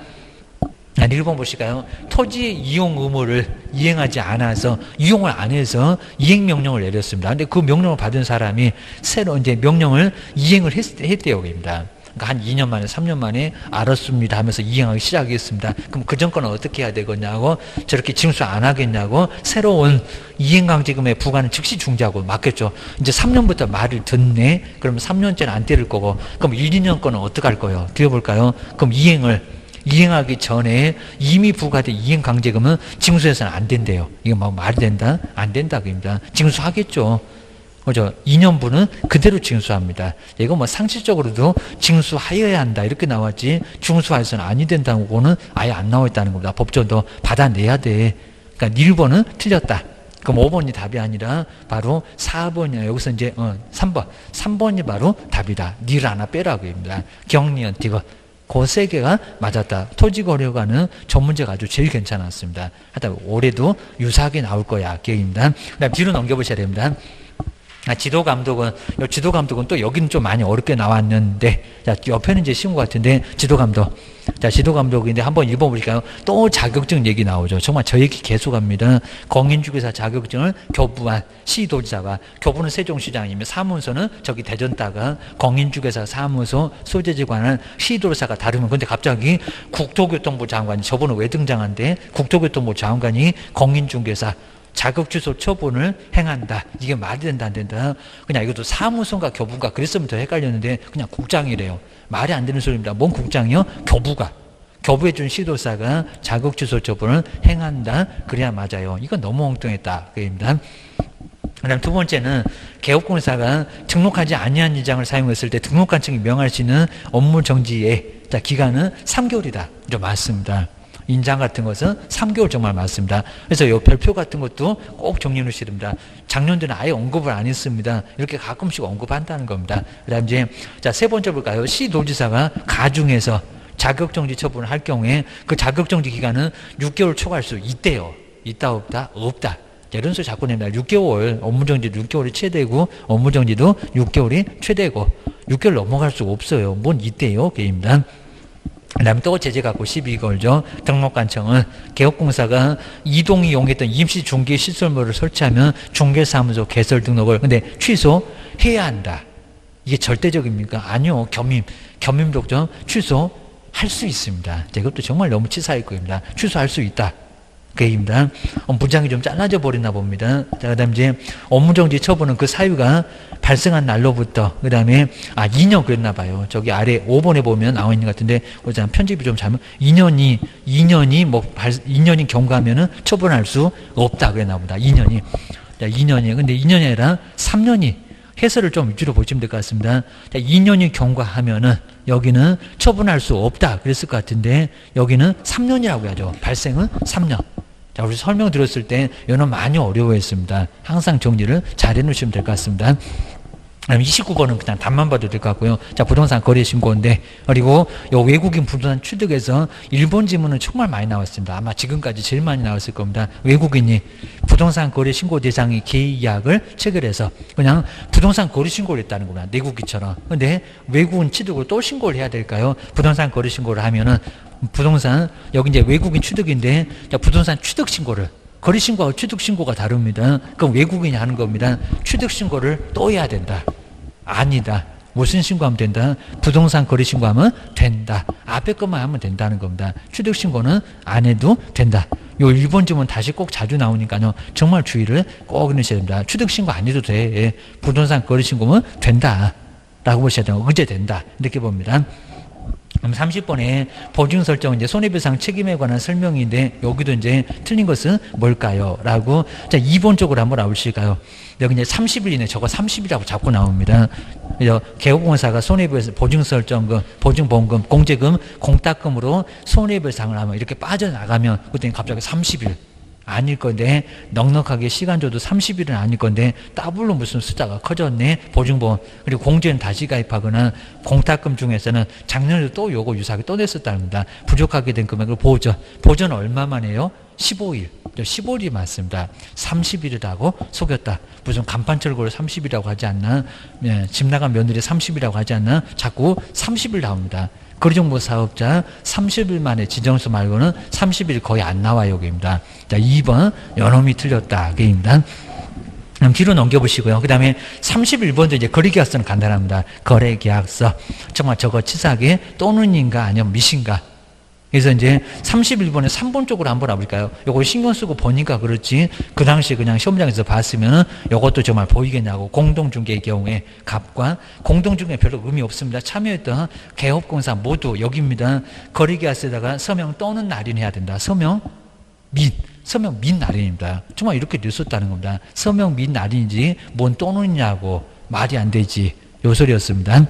1번 보실까요? 토지 이용 의무를 이행하지 않아서 이용을 안 해서 이행 명령을 내렸습니다. 근데 그 명령을 받은 사람이 새로 이제 명령을 이행을 했대요. 입니다. 그러니까 한 2년 만에 3년 만에 알았습니다 하면서 이행하기 시작했습니다. 그럼 그 전 거는 어떻게 해야 되겠냐고 저렇게 징수 안 하겠냐고 새로운 이행강제금의 부과는 즉시 중지하고 맞겠죠. 이제 3년부터 말을 듣네. 그러면 3년째는 안 때릴 거고 그럼 1, 2년 거는 어떻게 할 거예요? 들어볼까요? 그럼 이행하기 전에 이미 부과된 이행강제금은 징수해서는 안 된대요. 이거 뭐 말이 된다? 안 된다. 그입니다. 징수하겠죠. 그죠? 2년분은 그대로 징수합니다. 이거 뭐 상식적으로도 징수하여야 한다. 이렇게 나왔지, 징수해서는 아니 된다고는 아예 안 나와 있다는 겁니다. 법정도 받아내야 돼. 그러니까 1번은 틀렸다. 그럼 5번이 답이 아니라 바로 4번이야. 여기서 이제 3번. 3번이 바로 답이다. 니를 하나 빼라고 합니다. 경리연 디귿. 그 세 개가 맞았다. 토지거래관은 전문제가 아주 제일 괜찮았습니다. 하다 올해도 유사하게 나올 거야. 기억입니다. 그다음 뒤로 넘겨보셔야 됩니다. 지도감독은 또 여기는 좀 많이 어렵게 나왔는데, 자, 옆에는 이제 쉬운 것 같은데, 지도감독. 자, 지도감독인데 한번 읽어보실까요? 또 자격증 얘기 나오죠. 정말 저 얘기 계속 합니다. 공인중개사 자격증을 교부한 시도지사가, 교부는 세종시장이면 사무소는 저기 대전다가 공인중개사 사무소 소재지 관한 시도지사가 다르면, 근데 갑자기 국토교통부 장관이, 저번에 왜 등장한데 국토교통부 장관이 공인중개사 자격 취소 처분을 행한다. 이게 말이 된다 안 된다. 그냥 이것도 사무소인가 교부가 그랬으면 더 헷갈렸는데 그냥 국장이래요. 말이 안 되는 소리입니다. 뭔 국장이요? 교부가. 교부해준 시도사가 자격 취소 처분을 행한다. 그래야 맞아요. 이건 너무 엉뚱했다. 그입니다. 그다음 두 번째는 개업공사가 등록하지 아니한 인장을 사용했을 때 등록관청이 명할 수 있는 업무 정지의 기간은 3개월이다. 이제 맞습니다. 인장 같은 것은 3개월 정말 맞습니다. 그래서 이 별표 같은 것도 꼭 정리해 놓으셔야 됩니다. 작년도는 아예 언급을 안 했습니다. 이렇게 가끔씩 언급한다는 겁니다. 그 다음 이제, 자, 세 번째 볼까요? 시도지사가 가중해서 자격정지 처분을 할 경우에 그 자격정지 기간은 6개월 초과할 수 있대요. 있다, 없다? 없다. 이런 소리 자꾸 냅니다. 6개월, 업무정지도 6개월이 최대고, 업무정지도 6개월이 최대고, 6개월 넘어갈 수가 없어요. 뭔 있대요? 게임입니다. 그 다음에 또 제재 갖고 12걸죠. 등록관청은 개업공사가 이동이 이용했던 임시 중개 시설물을 설치하면 중개사무소 개설 등록을 근데 취소해야 한다. 이게 절대적입니까? 아니요. 겸임독점 취소할 수 있습니다. 이것도 정말 너무 치사할 겁니다. 취소할 수 있다. 그입니다. 문장이 좀 잘라져 버리나 봅니다. 자, 그 다음 이제 업무정지 처분은 그 사유가 발생한 날로부터, 그 다음에, 2년 그랬나 봐요. 저기 아래 5번에 보면 나와 있는 것 같은데, 편집이 좀 잘못, 2년이 경과하면은 처분할 수 없다 그랬나 보다. 2년이. 자, 2년이. 근데 2년이 아니라 3년이. 해설을 좀 위주로 보시면 될 것 같습니다. 자, 2년이 경과하면은 여기는 처분할 수 없다 그랬을 것 같은데 여기는 3년이라고 하죠. 발생은 3년. 자, 우리 설명 들었을 때 이거는 많이 어려워했습니다. 항상 정리를 잘 해놓으시면 될 것 같습니다. 그다음 29번은 그냥 답만 봐도 될 것 같고요. 자, 부동산 거래 신고인데, 그리고 요 외국인 부동산 취득에서 일본 지문은 정말 많이 나왔습니다. 아마 지금까지 제일 많이 나왔을 겁니다. 외국인이 부동산 거래 신고 대상의 계약을 체결해서 그냥 부동산 거래 신고를 했다는 겁니다. 내국인처럼. 근데 외국인 취득으로 또 신고를 해야 될까요? 부동산 거래 신고를 하면은 부동산, 여기 이제 외국인 취득인데, 자, 부동산 취득 신고를 거래신고하고 취득신고가 다릅니다. 그럼 외국인이 하는 겁니다. 취득신고를 또 해야 된다. 아니다. 무슨 신고하면 된다? 부동산 거래신고하면 된다. 앞에 것만 하면 된다는 겁니다. 취득신고는 안 해도 된다. 요 일본 지문 다시 꼭 자주 나오니까요. 정말 주의를 꼭 넣으셔야 됩니다. 취득신고 안 해도 돼. 부동산 거래신고면 된다. 라고 보셔야 돼요. 의제 된다. 이렇게 봅니다. 그럼 30번에 보증 설정은 이제 손해배상 책임에 관한 설명인데 여기도 이제 틀린 것은 뭘까요? 라고. 자, 2번 쪽으로 한번 나오실까요? 여기 이제 30일 이내 저거 30이라고 자꾸 나옵니다. 그래서 개업공사가 손해배상 보증 설정금, 보증보험금, 공제금, 공탁금으로 손해배상을 하면 이렇게 빠져나가면 그때는 갑자기 30일. 아닐 건데 넉넉하게 시간 줘도 30일은 아닐 건데 더블로 무슨 숫자가 커졌네. 보증보험 그리고 공제는 다시 가입하거나 공탁금 중에서는 작년에도 또 요거 유사하게 또 냈었다는 겁니다. 부족하게 된 금액을 보전 얼마만 해요? 15일 15일이 맞습니다. 30일이라고 속였다. 무슨 간판철거를 30일이라고 하지 않나. 집 나간 며느리 30일이라고 하지 않나. 자꾸 30일 나옵니다. 거리정보 사업자 30일 만에 지정수 말고는 30일 거의 안 나와요. 여기입니다. 자, 2번 연홈이 틀렸다. 여기입니다. 그럼 뒤로 넘겨보시고요. 그 다음에 31번도 이제 거래계약서는 간단합니다. 거래계약서. 정말 저거 치사하게 또는인가 아니면 미신가. 그래서 이제 31번에 3번 쪽으로 한번 와볼까요? 요거 신경 쓰고 보니까 그렇지. 그 당시에 그냥 시험장에서 봤으면 요것도 정말 보이겠냐고. 공동중개의 경우에 갑과 공동중개 별로 의미 없습니다. 참여했던 개업공사 모두 여기입니다. 거래계약서에다가 서명 또는 날인해야 된다. 서명 및 날인입니다. 정말 이렇게 냈었다는 겁니다. 서명 및 날인이지 뭔 또는이냐고 말이 안 되지. 요 소리였습니다.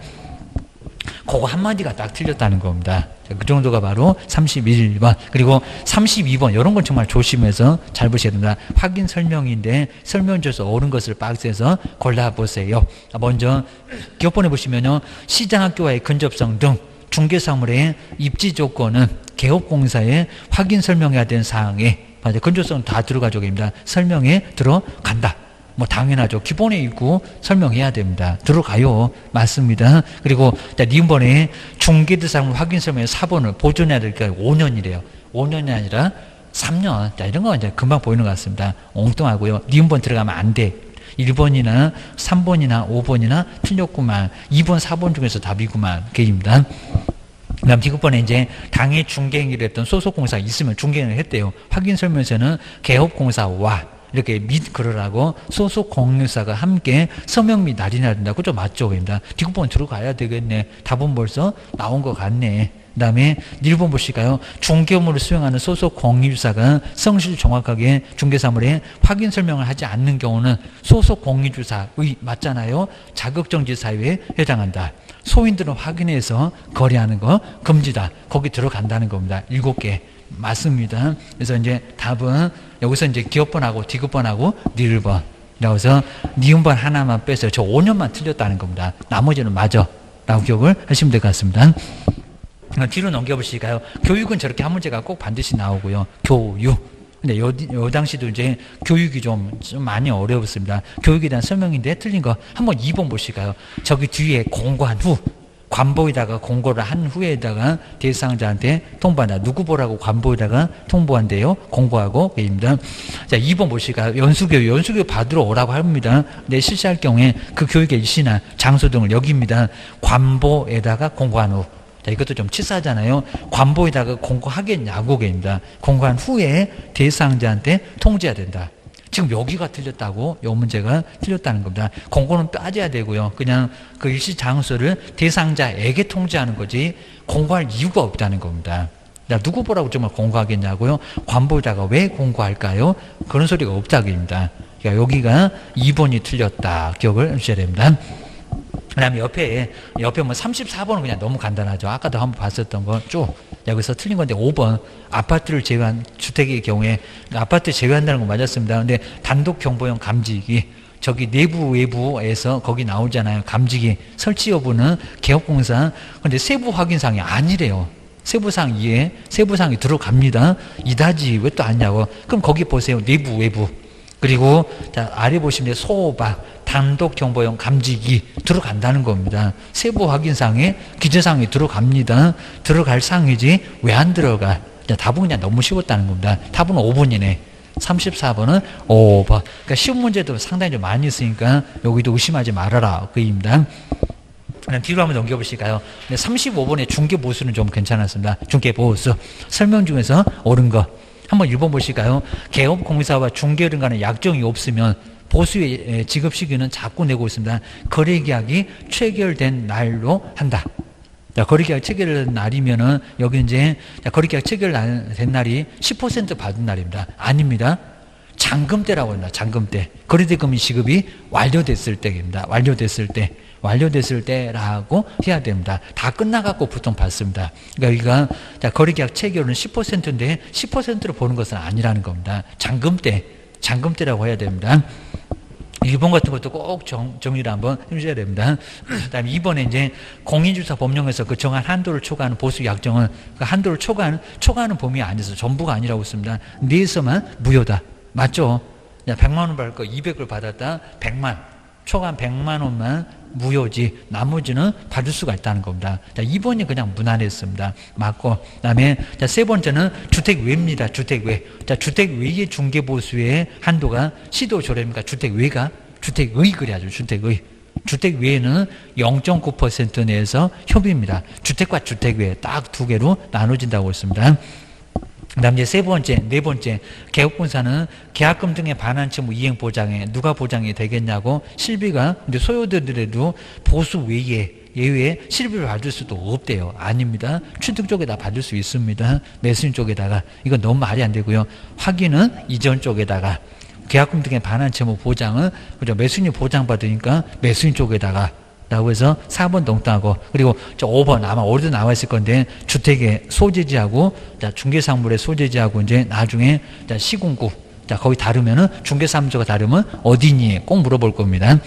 그거 한마디가 딱 틀렸다는 겁니다. 그 정도가 바로 31번. 그리고 32번. 이런 건 정말 조심해서 잘 보셔야 됩니다. 확인 설명인데 설명 줘서 옳은 것을 박스에서 골라보세요. 먼저 기업본에 보시면요. 시장학교와의 근접성 등 중개사물의 입지 조건은 개업공사에 확인 설명해야 되는 사항에 근접성 다 들어가죠. 설명에 들어간다. 뭐 당연하죠. 기본에 있고 설명해야 됩니다. 들어가요. 맞습니다. 그리고 니은번에 중개대상물 확인 설명에 4번을 보존해야 될까 5년이래요. 5년이 아니라 3년. 자, 이런 거 이제 금방 보이는 것 같습니다. 엉뚱하고요. 니은번 들어가면 안 돼. 1번이나 3번이나 5번이나 틀렸구만. 2번, 4번 중에서 답이구만. 그입니다. 그 다음 디귿번에 이제 당해 중개행위를 했던 소속공사가 있으면 중개행위를 했대요. 확인 설명서는 개업공사와 이렇게 및 그러라고 소속 공유사가 함께 서명 및 날인해야 된다. 그죠? 맞죠? 입니다. 뒷부분 들어가야 되겠네. 답은 벌써 나온 것 같네. 그 다음에 1번 보실까요? 중개 업무를 수행하는 소속 공유주사가 성실 정확하게 중개사물에 확인 설명을 하지 않는 경우는 소속 공유주사의 맞잖아요. 자격정지 사유에 해당한다. 소인들은 확인해서 거래하는 거 금지다. 거기 들어간다는 겁니다. 7개 맞습니다. 그래서 이제 답은 여기서 이제 기업번하고 디귿번하고 니을번. 그래서 니은번 하나만 빼서 저 5년만 틀렸다는 겁니다. 나머지는 맞아. 라고 기억을 하시면 될 것 같습니다. 뒤로 넘겨보실까요? 교육은 저렇게 한 문제가 꼭 반드시 나오고요. 교육. 근데 요 당시도 이제 교육이 좀 많이 어려웠습니다. 교육에 대한 설명인데 틀린 거 한번 2번 보실까요? 저기 뒤에 공고한 후. 관보에다가 공고를 한 후에다가 대상자한테 통보한다. 누구 보라고 관보에다가 통보한대요. 공고하고 입니다. 자, 2번 보실까요? 연수교육 받으러 오라고 합니다. 내 실시할 경우에 그 교육의 일시나 장소 등을 여기입니다. 관보에다가 공고한 후. 자, 이것도 좀 치사하잖아요. 관보에다가 공고하겠냐고입니다. 공고한 후에 대상자한테 통지해야 된다. 지금 여기가 틀렸다고, 이 문제가 틀렸다는 겁니다. 공고는 빠져야 되고요. 그냥 그 일시 장소를 대상자에게 통지하는 거지 공고할 이유가 없다는 겁니다. 야, 누구 보라고 정말 공고하겠냐고요? 관보에다가 왜 공고할까요? 그런 소리가 없다고입니다. 그러니까 여기가 2번이 틀렸다. 기억을 해주셔야 됩니다. 그 다음에 옆에 뭐 34번은 그냥 너무 간단하죠. 아까도 한번 봤었던 거 쭉 여기서 틀린 건데 5번 아파트를 제외한 주택의 경우에 아파트 제외한다는 건 맞았습니다. 근데 단독 경보용 감지기 저기 내부 외부에서 거기 나오잖아요. 감지기 설치 여부는 개업공사 근데 세부 확인사항이 아니래요. 세부사항 이에 세부사항이 들어갑니다. 이다지 왜 또 아니냐고. 그럼 거기 보세요. 내부 외부 그리고 자 아래 보시면 소박 단독 경보용 감지기 들어간다는 겁니다. 세부 확인사항에 기재사항이 들어갑니다. 들어갈 사항이지 왜 안 들어가? 자, 답은 그냥 너무 쉬웠다는 겁니다. 답은 5번이네. 34번은 5번. 그러니까 쉬운 문제도 상당히 좀 많이 있으니까 여기도 의심하지 말아라. 그입니다. 그냥 뒤로 한번 넘겨보실까요? 35번의 중개보수는 좀 괜찮았습니다. 중개보수. 설명 중에서 옳은 거. 한번 1번 보실까요? 개업공사와 중개를 간에 약정이 없으면 보수의 지급 시기는 자꾸 내고 있습니다. 거래계약이 체결된 날로 한다. 자, 거래계약 체결된 날이면은 여기 이제 거래계약 체결된 날이 10% 받은 날입니다. 아닙니다. 잔금 때라고 합니다. 잔금 때. 거래대금이 지급이 완료됐을 때입니다. 완료됐을 때라고 해야 됩니다. 다 끝나갖고 보통 받습니다. 그러니까 여기가 거래계약 체결은 10%인데 10%를 보는 것은 아니라는 겁니다. 잔금 때라고 해야 됩니다. 1번 같은 것도 꼭 정리를 한번 해주셔야 됩니다. 그 다음에 2번에 이제 공인주사 법령에서 그 정한 한도를 초과하는 보수 약정은 그 한도를 초과하는 범위 안에서 전부가 아니라고 했습니다. 내에서만 무효다. 맞죠? 100만 원 받을 거 200을 받았다. 100만. 초과한 100만 원만 무효지 나머지는 받을 수가 있다는 겁니다. 자, 2번이 그냥 무난했습니다. 맞고 그 다음에 세 번째는 주택외입니다. 주택외. 자, 주택외의 중개보수의 한도가 시도조례입니까? 주택외의 그래야죠. 주택외에는 0.9% 내에서 협의입니다. 주택과 주택외 딱 두 개로 나눠진다고 했습니다. 그 다음 이제 네 번째, 개업공사는 계약금 등의 반환 채무 이행 보장에 누가 보장이 되겠냐고 실비가 근데 소요되더라도 보수 예외에 실비를 받을 수도 없대요. 아닙니다. 취득 쪽에다 받을 수 있습니다. 매수인 쪽에다가. 이건 너무 말이 안 되고요. 확인은 이전 쪽에다가. 계약금 등의 반환 채무 보장은 그죠? 매수인이 보장받으니까 매수인 쪽에다가. 라고 해서 4번 동등하고 그리고 저 5번 아마 어디도 나와 있을 건데 주택의 소재지하고 중개사물의 소재지하고 이제 나중에 시군구 거기 다르면은 중개사무소가 다르면 어디니 꼭 물어볼 겁니다.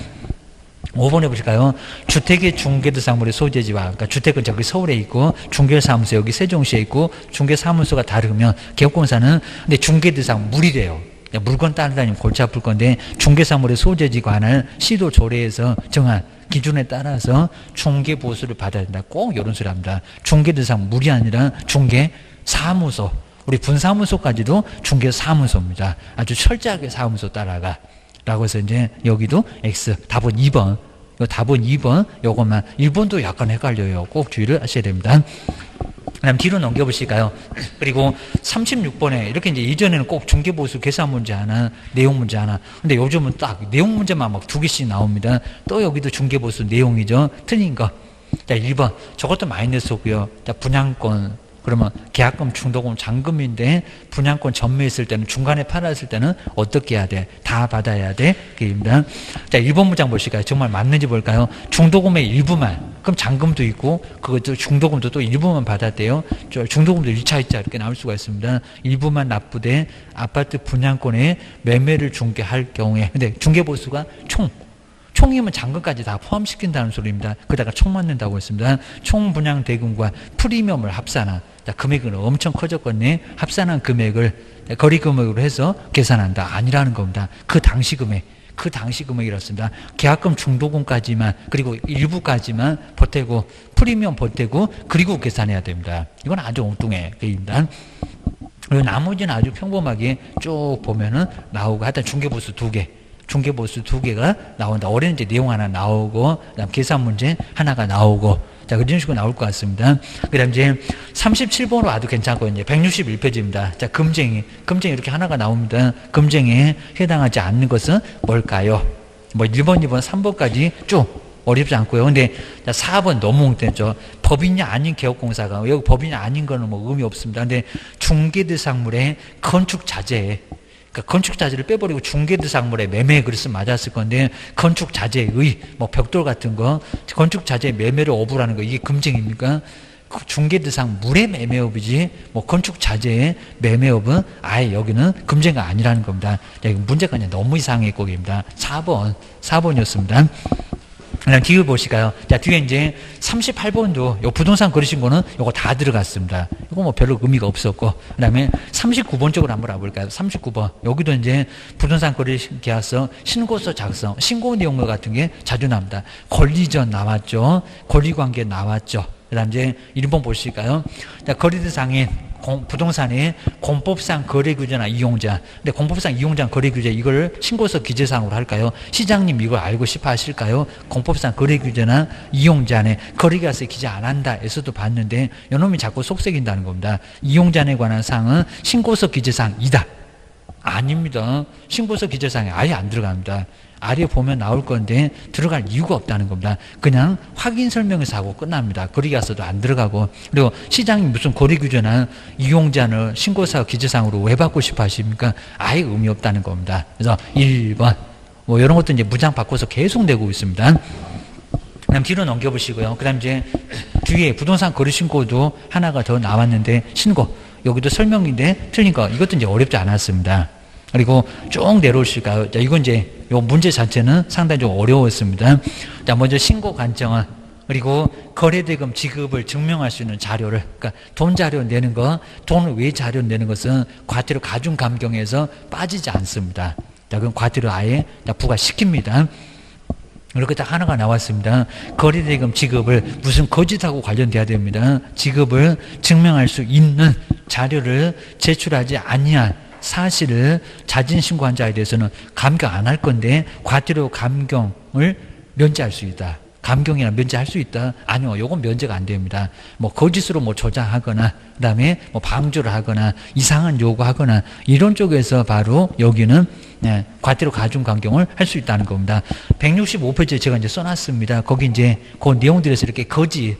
5번 해보실까요? 주택의 중개대상물의 소재지와 그러니까 주택은 저기 서울에 있고 중개사무소 여기 세종시에 있고 중개사무소가 다르면 개업공사는 근데 중개대상물이래요. 물건 따르다니면 골치 아플 건데 중개사물의 소재지 관할 시도 조례에서 정한 기준에 따라서 중개보수를 받아야 된다. 꼭 이런 소리 합니다. 중개대상물이 아니라 중개사무소. 우리 분사무소까지도 중개사무소입니다. 아주 철저하게 사무소 따라가. 라고 해서 이제 여기도 X. 답은 2번. 답은 2번. 요것만. 1번도 약간 헷갈려요. 꼭 주의를 하셔야 됩니다. 그다음 뒤로 넘겨보실까요? 그리고 36번에 이렇게 이제 이전에는 꼭 중개보수 계산 문제 하나, 내용 문제 하나. 근데 요즘은 딱 내용 문제만 막 2개씩 나옵니다. 또 여기도 중개보수 내용이죠. 틀린 거. 자, 1번. 저것도 마이너스 오고요. 자, 분양권. 그러면 계약금, 중도금, 잔금인데 분양권 전매했을 때는 중간에 팔았을 때는 어떻게 해야 돼? 다 받아야 돼. 그입니다. 자, 1번 문장 보실까요? 정말 맞는지 볼까요? 중도금의 일부만. 그럼 잔금도 있고 그것도 중도금도 또 일부만 받았대요. 중도금도 1차, 2차 이렇게 나올 수가 있습니다. 일부만 납부돼 아파트 분양권의 매매를 중개할 경우에 근데 중개보수가 총이면 잔금까지 다 포함시킨다는 소리입니다. 그러다가 총 맞는다고 했습니다. 총 분양 대금과 프리미엄을 합산한 금액은 엄청 커졌거든요. 합산한 금액을 거리 금액으로 해서 계산한다. 아니라는 겁니다. 그 당시 금액이었습니다. 계약금 중도금까지만 그리고 일부까지만 보태고 프리미엄 보태고 그리고 계산해야 됩니다. 이건 아주 엉뚱해. 그입니다. 그리고 나머지는 아주 평범하게 쭉 보면은 나오고 하여튼 중개보수 2개. 중개보수 2개가 나온다. 올해는 이제 내용 하나 나오고, 그다음 계산 문제 하나가 나오고, 자, 그런 식으로 나올 것 같습니다. 그 다음 이제 37번으로 와도 괜찮거든요. 161페이지입니다. 자, 금쟁이 이렇게 하나가 나옵니다. 금쟁이에 해당하지 않는 것은 뭘까요? 뭐 1번, 2번, 3번까지 쭉 어렵지 않고요. 근데 4번 너무 엉뚱했죠. 법인이 아닌 개업공사가, 여기 법인이 아닌 거는 뭐 의미 없습니다. 근데 중개대상물의 건축자재, 그러니까 건축자재를 빼버리고 중개대상물의 매매에 그랬으면 맞았을 건데 건축자재의 뭐 벽돌 같은 거 건축자재 매매를 어부라는 거 이게 금쟁입니까? 중개대상물의 매매업이지 뭐 건축자재의 매매업은 아예 여기는 금쟁가 아니라는 겁니다. 이거 문제가 너무 이상의 곡입니다. 4번이었습니다. 그다음 뒤에 보실까요? 자, 뒤에 이제 38번도 요 부동산 거래신 거는 요거 다 들어갔습니다. 이거 뭐 별로 의미가 없었고. 그다음에 39번 쪽으로 한번 와볼까요? 39번. 여기도 이제 부동산 거래 계약서 신고서 작성, 신고 내용물 같은 게 자주 나옵니다. 권리전 나왔죠. 권리관계 나왔죠. 그다음 이제 1번 보실까요? 자, 거래대상인 부동산의 공법상 거래규제나 이용자. 근데 공법상 이용자 거래규제 이걸 신고서 기재사항으로 할까요? 시장님 이걸 알고 싶어 하실까요? 공법상 거래규제나 이용자네 거래계약서에 기재 안 한다 에서도 봤는데 이놈이 자꾸 속색인다는 겁니다. 이용자에 관한 사항은 신고서 기재사항이다. 아닙니다. 신고서 기재사항에 아예 안 들어갑니다. 아래 보면 나올 건데 들어갈 이유가 없다는 겁니다. 그냥 확인 설명에서 하고 끝납니다. 거래계약서도 안 들어가고. 그리고 시장님 무슨 거래규제나 이용자는 신고서 기재사항으로 왜 받고 싶어 하십니까? 아예 의미 없다는 겁니다. 그래서 1번 뭐 이런 것도 이제 무장 바꿔서 계속 내고 있습니다. 그다음 뒤로 넘겨보시고요. 그다음 이제 뒤에 부동산 거래 신고도 하나가 더 나왔는데 신고 여기도 설명인데 틀린 거 이것도 이제 어렵지 않았습니다. 그리고 쭉 내려오실까요? 자, 이건 이제 요 문제 자체는 상당히 좀 어려웠습니다. 자, 먼저 신고 관청은 그리고 거래대금 지급을 증명할 수 있는 자료를, 그러니까 돈 자료 내는 거, 돈 외 자료 내는 것은 과태료 가중 감경에서 빠지지 않습니다. 자, 그럼 과태료 아예 부과시킵니다. 이렇게 딱 하나가 나왔습니다. 거래대금 지급을 무슨 거짓하고 관련돼야 됩니다. 지급을 증명할 수 있는 자료를 제출하지 아니한 사실을 자진 신고한 자에 대해서는 감경 안 할 건데 과태료 감경을 면제할 수 있다. 감경이나 면제할 수 있다. 아니요, 요건 면제가 안 됩니다. 뭐 거짓으로 뭐 조작하거나 그다음에 뭐 방조를 하거나 이상한 요구하거나 이런 쪽에서 바로 여기는 과태료 가중 감경을 할 수 있다는 겁니다. 165페이지에 제가 이제 써놨습니다. 거기 이제 그 내용들에서 이렇게 거짓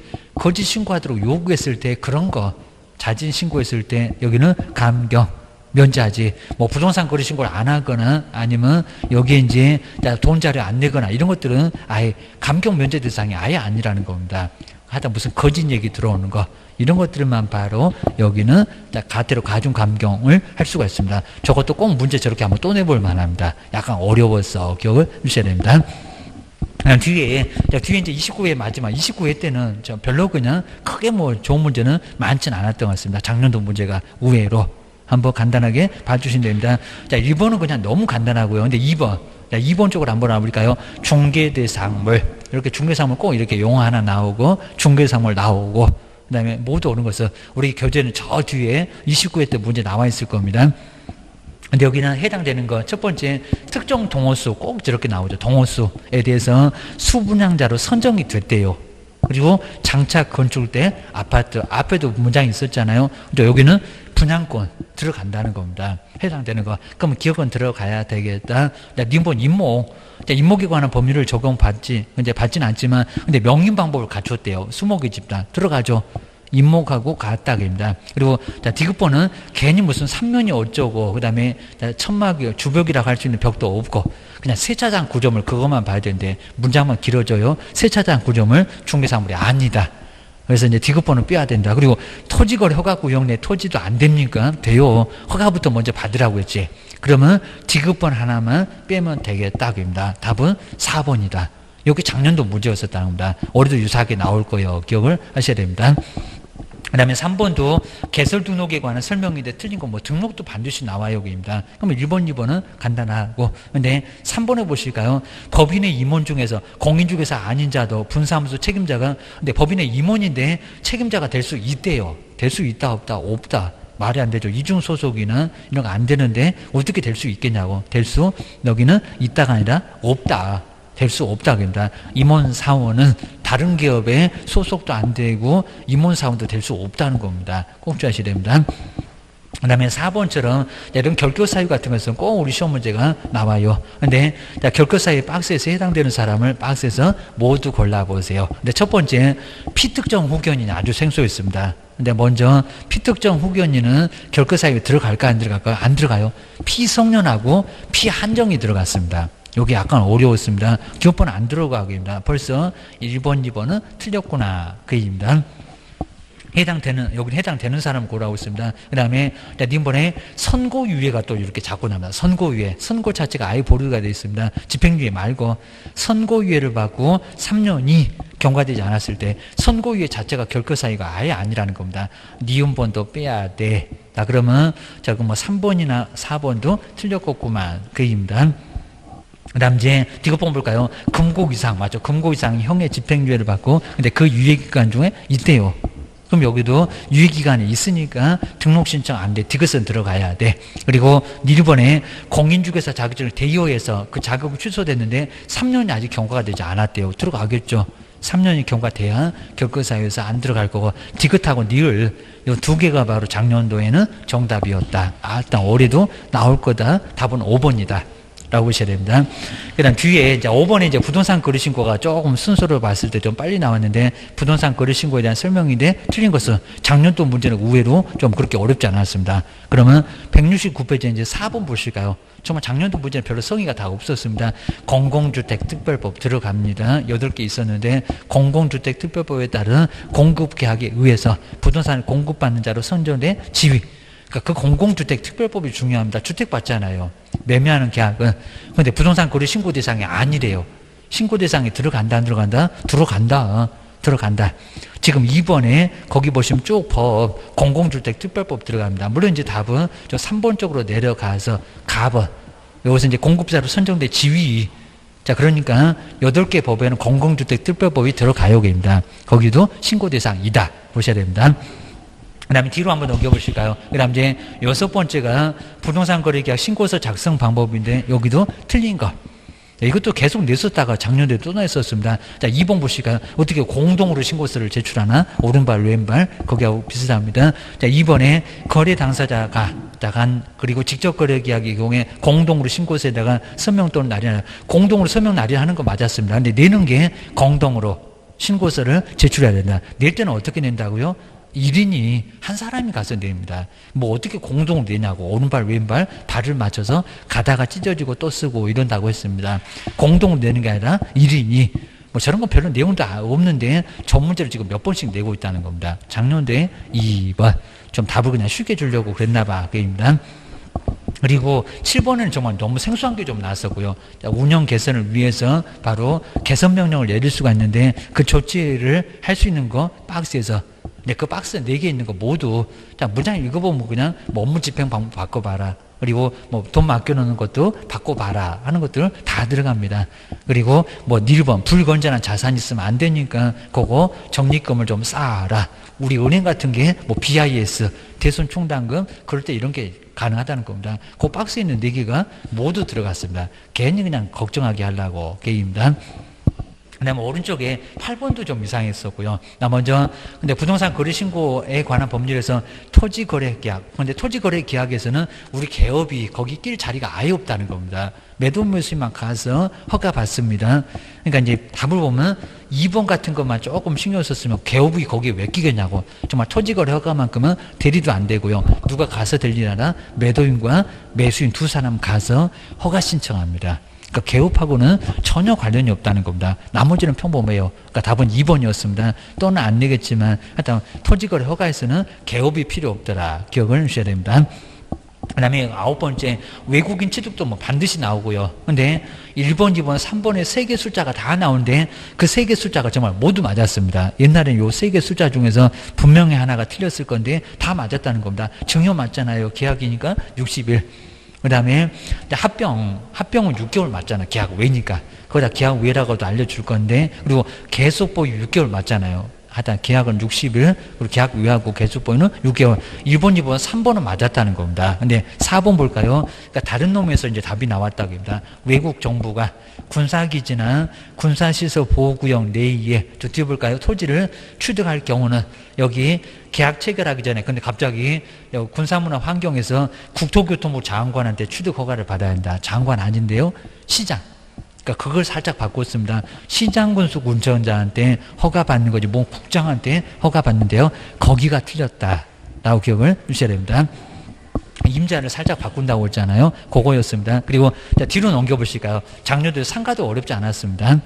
신고하도록 요구했을 때 그런 거 자진 신고했을 때 여기는 감경 면제하지. 뭐 부동산 거래 신고를 안 하거나 아니면 여기에 이제 돈 자료 안 내거나 이런 것들은 아예 감경 면제 대상이 아예 아니라는 겁니다. 하여튼 무슨 거짓 얘기 들어오는 거 이런 것들만 바로 여기는 과태료 가중 감경을 할 수가 있습니다. 저것도 꼭 문제 저렇게 한번 또 내볼 만합니다. 약간 어려워서 기억을 주셔야 됩니다. 뒤에 이제 29회 마지막 29회 때는 별로 그냥 크게 뭐 좋은 문제는 많지는 않았던 것 같습니다. 작년도 문제가 의외로 한번 간단하게 봐주시면 됩니다. 자, 1번은 그냥 너무 간단하고요. 근데 2번. 자, 2번 쪽으로 한번 와볼까요? 중개대상물. 이렇게 중개상물 꼭 이렇게 용어 하나 나오고, 중개상물 나오고, 그 다음에 모두 오는 것은, 우리 교재는 저 뒤에 29회 때 문제 나와 있을 겁니다. 근데 여기는 해당되는 거, 첫 번째, 특정 동호수 꼭 저렇게 나오죠. 동호수에 대해서 수분양자로 선정이 됐대요. 그리고 장차 건축 때 아파트 앞에도 문장이 있었잖아요. 근데 여기는 분양권 들어간다는 겁니다. 해당되는 거. 그러면 기업은 들어가야 되겠다. 님본 임목. 임목에 관한 법률을 적용받지, 근데 받지는 않지만, 근데 명인 방법을 갖췄대요. 수목의 집단. 들어가죠. 임목하고 같다입니다. 그리고 디귿번은 괜히 무슨 삼면이 어쩌고, 그 다음에 천막이 주벽이라고 할 수 있는 벽도 없고, 그냥 세차장 구조물 그것만 봐야 되는데, 문장만 길어져요. 세차장 구조물 중개사물이 아니다. 그래서 이제 디귿번은 빼야 된다. 그리고 토지거래 허가 구역 내 토지도 안 됩니까? 돼요. 허가부터 먼저 받으라고 했지. 그러면 디귿번 하나만 빼면 되겠다입니다. 답은 4번이다. 여기 작년도 문제였었다는 겁니다. 올해도 유사하게 나올 거예요. 기억을 하셔야 됩니다. 그 다음에 3번도 개설 등록에 관한 설명인데 틀린 거 뭐 등록도 반드시 나와요. 여기입니다. 그러면 1번, 2번은 간단하고. 근데 3번에 보실까요? 법인의 임원 중에서 공인중개사 아닌 자도 분사무소 책임자가, 근데 법인의 임원인데 책임자가 될 수 있대요. 될 수 있다, 없다? 없다. 말이 안 되죠. 이중 소속이나 이런 거 안 되는데 어떻게 될 수 있겠냐고. 될 수, 여기는 있다가 아니라 없다. 될 수 없다입니다. 임원사원은 다른 기업에 소속도 안 되고 임원사원도 될 수 없다는 겁니다. 꼭 주의하셔야 됩니다. 그 다음에 4번처럼 이런 결격사유 같은 것은 꼭 우리 시험 문제가 나와요. 근데 결격사유 박스에서 해당되는 사람을 박스에서 모두 골라보세요. 근데 첫 번째 피특정 후견인이 아주 생소했습니다. 근데 먼저 피특정 후견인은 결격사유에 들어갈까 안 들어갈까? 안 들어가요. 피성년하고 피한정이 들어갔습니다. 여기 약간 어려웠습니다. 기업번은 안 들어가기입니다. 벌써 1번, 2번은 틀렸구나. 그 얘기입니다. 여기 해당되는 사람 고라고 있습니다. 그 다음에, 님번에 선고유예가 또 이렇게 자꾸 나옵니다. 선고유예. 선고 자체가 아예 보류가 되어 있습니다. 집행유예 말고, 선고유예를 받고 3년이 경과되지 않았을 때, 선고유예 자체가 결격사유가 아예 아니라는 겁니다. 니은번도 빼야 돼. 자, 그러면, 그럼 뭐 3번이나 4번도 틀렸겠구만. 그 얘기입니다. 그 다음 이제 디귿번 볼까요? 금고 이상 맞죠? 금고 이상 형의 집행유예를 받고 근데 그 유예기간 중에 있대요. 그럼 여기도 유예기간이 있으니까 등록 신청 안 돼. 디귿은 들어가야 돼. 그리고 1번에 공인중개사 자격증을 대여해서 그 자격이 취소됐는데 3년이 아직 경과가 되지 않았대요. 들어가겠죠. 3년이 경과돼야 결격사유에서 안 들어갈 거고 디귿하고 니을 이 두 개가 바로 작년도에는 정답이었다. 일단 올해도 나올 거다. 답은 5번이다. 라고 보셔야 됩니다. 그 다음 뒤에 이제 5번에 이제 부동산 거래신고가 조금 순서를 봤을 때 좀 빨리 나왔는데 부동산 거래신고에 대한 설명인데 틀린 것은 작년도 문제는 의외로 좀 그렇게 어렵지 않았습니다. 그러면 169페이지 이제 4번 보실까요? 정말 작년도 문제는 별로 성의가 다 없었습니다. 공공주택특별법 들어갑니다. 8개 있었는데 공공주택특별법에 따른 공급계약에 의해서 부동산을 공급받는 자로 선정된 지위 그 공공주택 특별법이 중요합니다. 주택 받잖아요. 매매하는 계약은. 그런데 부동산 거래 신고 대상이 아니래요. 신고 대상에 들어간다, 안 들어간다? 들어간다. 들어간다. 지금 2번에 거기 보시면 쭉 법, 공공주택 특별법 들어갑니다. 물론 이제 답은 저 3번 쪽으로 내려가서 가번. 여기서 이제 공급자로 선정된 지위. 자, 그러니까 8개 법에는 공공주택 특별법이 들어가요. 입니다. 거기도 신고 대상이다. 보셔야 됩니다. 그 다음에 뒤로 한번 넘겨보실까요? 그 다음 이제 6번째가 부동산 거래계약 신고서 작성 방법인데 여기도 틀린 거. 이것도 계속 냈었다가 작년에 또 냈었습니다. 자, 2번 보실까요? 어떻게 공동으로 신고서를 제출하나? 오른발, 왼발, 거기하고 비슷합니다. 자, 2번에 거래 당사자가 그리고 직접 거래 계약의 경우에 공동으로 신고서에다가 서명 또는 날인하는 공동으로 서명 날인하는 거 맞았습니다. 근데 내는 게 공동으로 신고서를 제출해야 된다. 낼 때는 어떻게 낸다고요? 1인이 한 사람이 가서 냅니다. 뭐 어떻게 공동으로 내냐고 오른발 왼발 발을 맞춰서 가다가 찢어지고 또 쓰고 이런다고 했습니다. 공동으로 내는 게 아니라 1인이 뭐 저런 건 별로 내용도 없는데 전문제를 지금 몇 번씩 내고 있다는 겁니다. 작년도에 2번 좀 답을 그냥 쉽게 주려고 그랬나 봐. 그입니다. 그리고 7번에는 정말 너무 생소한 게 좀 나왔었고요. 운영 개선을 위해서 바로 개선 명령을 내릴 수가 있는데 그 조치를 할 수 있는 거 박스에서 근데 그 박스 4개 있는 거 모두 자 문장 읽어보면 그냥 뭐 업무 집행 방법 바꿔봐라. 그리고 뭐 돈 맡겨놓는 것도 바꿔봐라 하는 것들 다 들어갑니다. 그리고 뭐 1번 불건전한 자산이 있으면 안 되니까 그거 적립금을 좀 쌓아라. 우리 은행 같은 게 뭐 BIS 대손 충당금 그럴 때 이런 게 가능하다는 겁니다. 그 박스에 있는 4개가 모두 들어갔습니다. 괜히 그냥 걱정하게 하려고 게임입니다. 그 그다음에 오른쪽에 8번도 좀 이상했었고요. 나 먼저 근데 부동산 거래 신고에 관한 법률에서 토지 거래 계약. 근데 토지 거래 계약에서는 우리 개업이 거기 낄 자리가 아예 없다는 겁니다. 매도 매수인만 가서 허가 받습니다. 그러니까 이제 답을 보면 2번 같은 것만 조금 신경 썼으면 개업이 거기에 왜 끼겠냐고. 정말 토지 거래 허가만큼은 대리도 안 되고요. 누가 가서 될 일 아니라 매도인과 매수인 두 사람 가서 허가 신청합니다. 그러니까 개업하고는 전혀 관련이 없다는 겁니다. 나머지는 평범해요. 그러니까 답은 2번이었습니다. 또는 안 내겠지만 하여튼 토지거래 허가에서는 개업이 필요 없더라. 기억을 주셔야 됩니다. 그 다음에 9번째 외국인 취득도 뭐 반드시 나오고요. 근데 1번, 2번, 3번에 3개 숫자가 다 나오는데 그 3개 숫자가 정말 모두 맞았습니다. 옛날엔 요 3개 숫자 중에서 분명히 하나가 틀렸을 건데 다 맞았다는 겁니다. 증여 맞잖아요. 계약이니까 60일. 그 다음에 합병은 6개월 맞잖아. 계약 외니까. 거기다 계약 외라고도 알려줄 건데, 그리고 계속 보유 6개월 맞잖아요. 하여튼 계약은 60일, 그리고 계약 외하고 계속 보유는 6개월. 1번, 2번, 3번은 맞았다는 겁니다. 근데 4번 볼까요? 그러니까 다른 놈에서 이제 답이 나왔다고 합니다. 외국 정부가 군사기지나 군사시설 보호구역 내에 어떻게 볼까요? 토지를 취득할 경우는 여기 계약 체결하기 전에 근데 갑자기 군사문화 환경에서 국토교통부 장관한테 취득 허가를 받아야 한다. 장관 아닌데요. 시장. 그러니까 그걸 살짝 바꿨습니다. 시장군수 군청장한테 허가 받는 거지 뭐 국장한테 허가 받는데요. 거기가 틀렸다라고 기억을 주셔야 됩니다. 임자를 살짝 바꾼다고 했잖아요. 그거였습니다. 그리고 자, 뒤로 넘겨보실까요? 작년도 상가도 어렵지 않았습니다.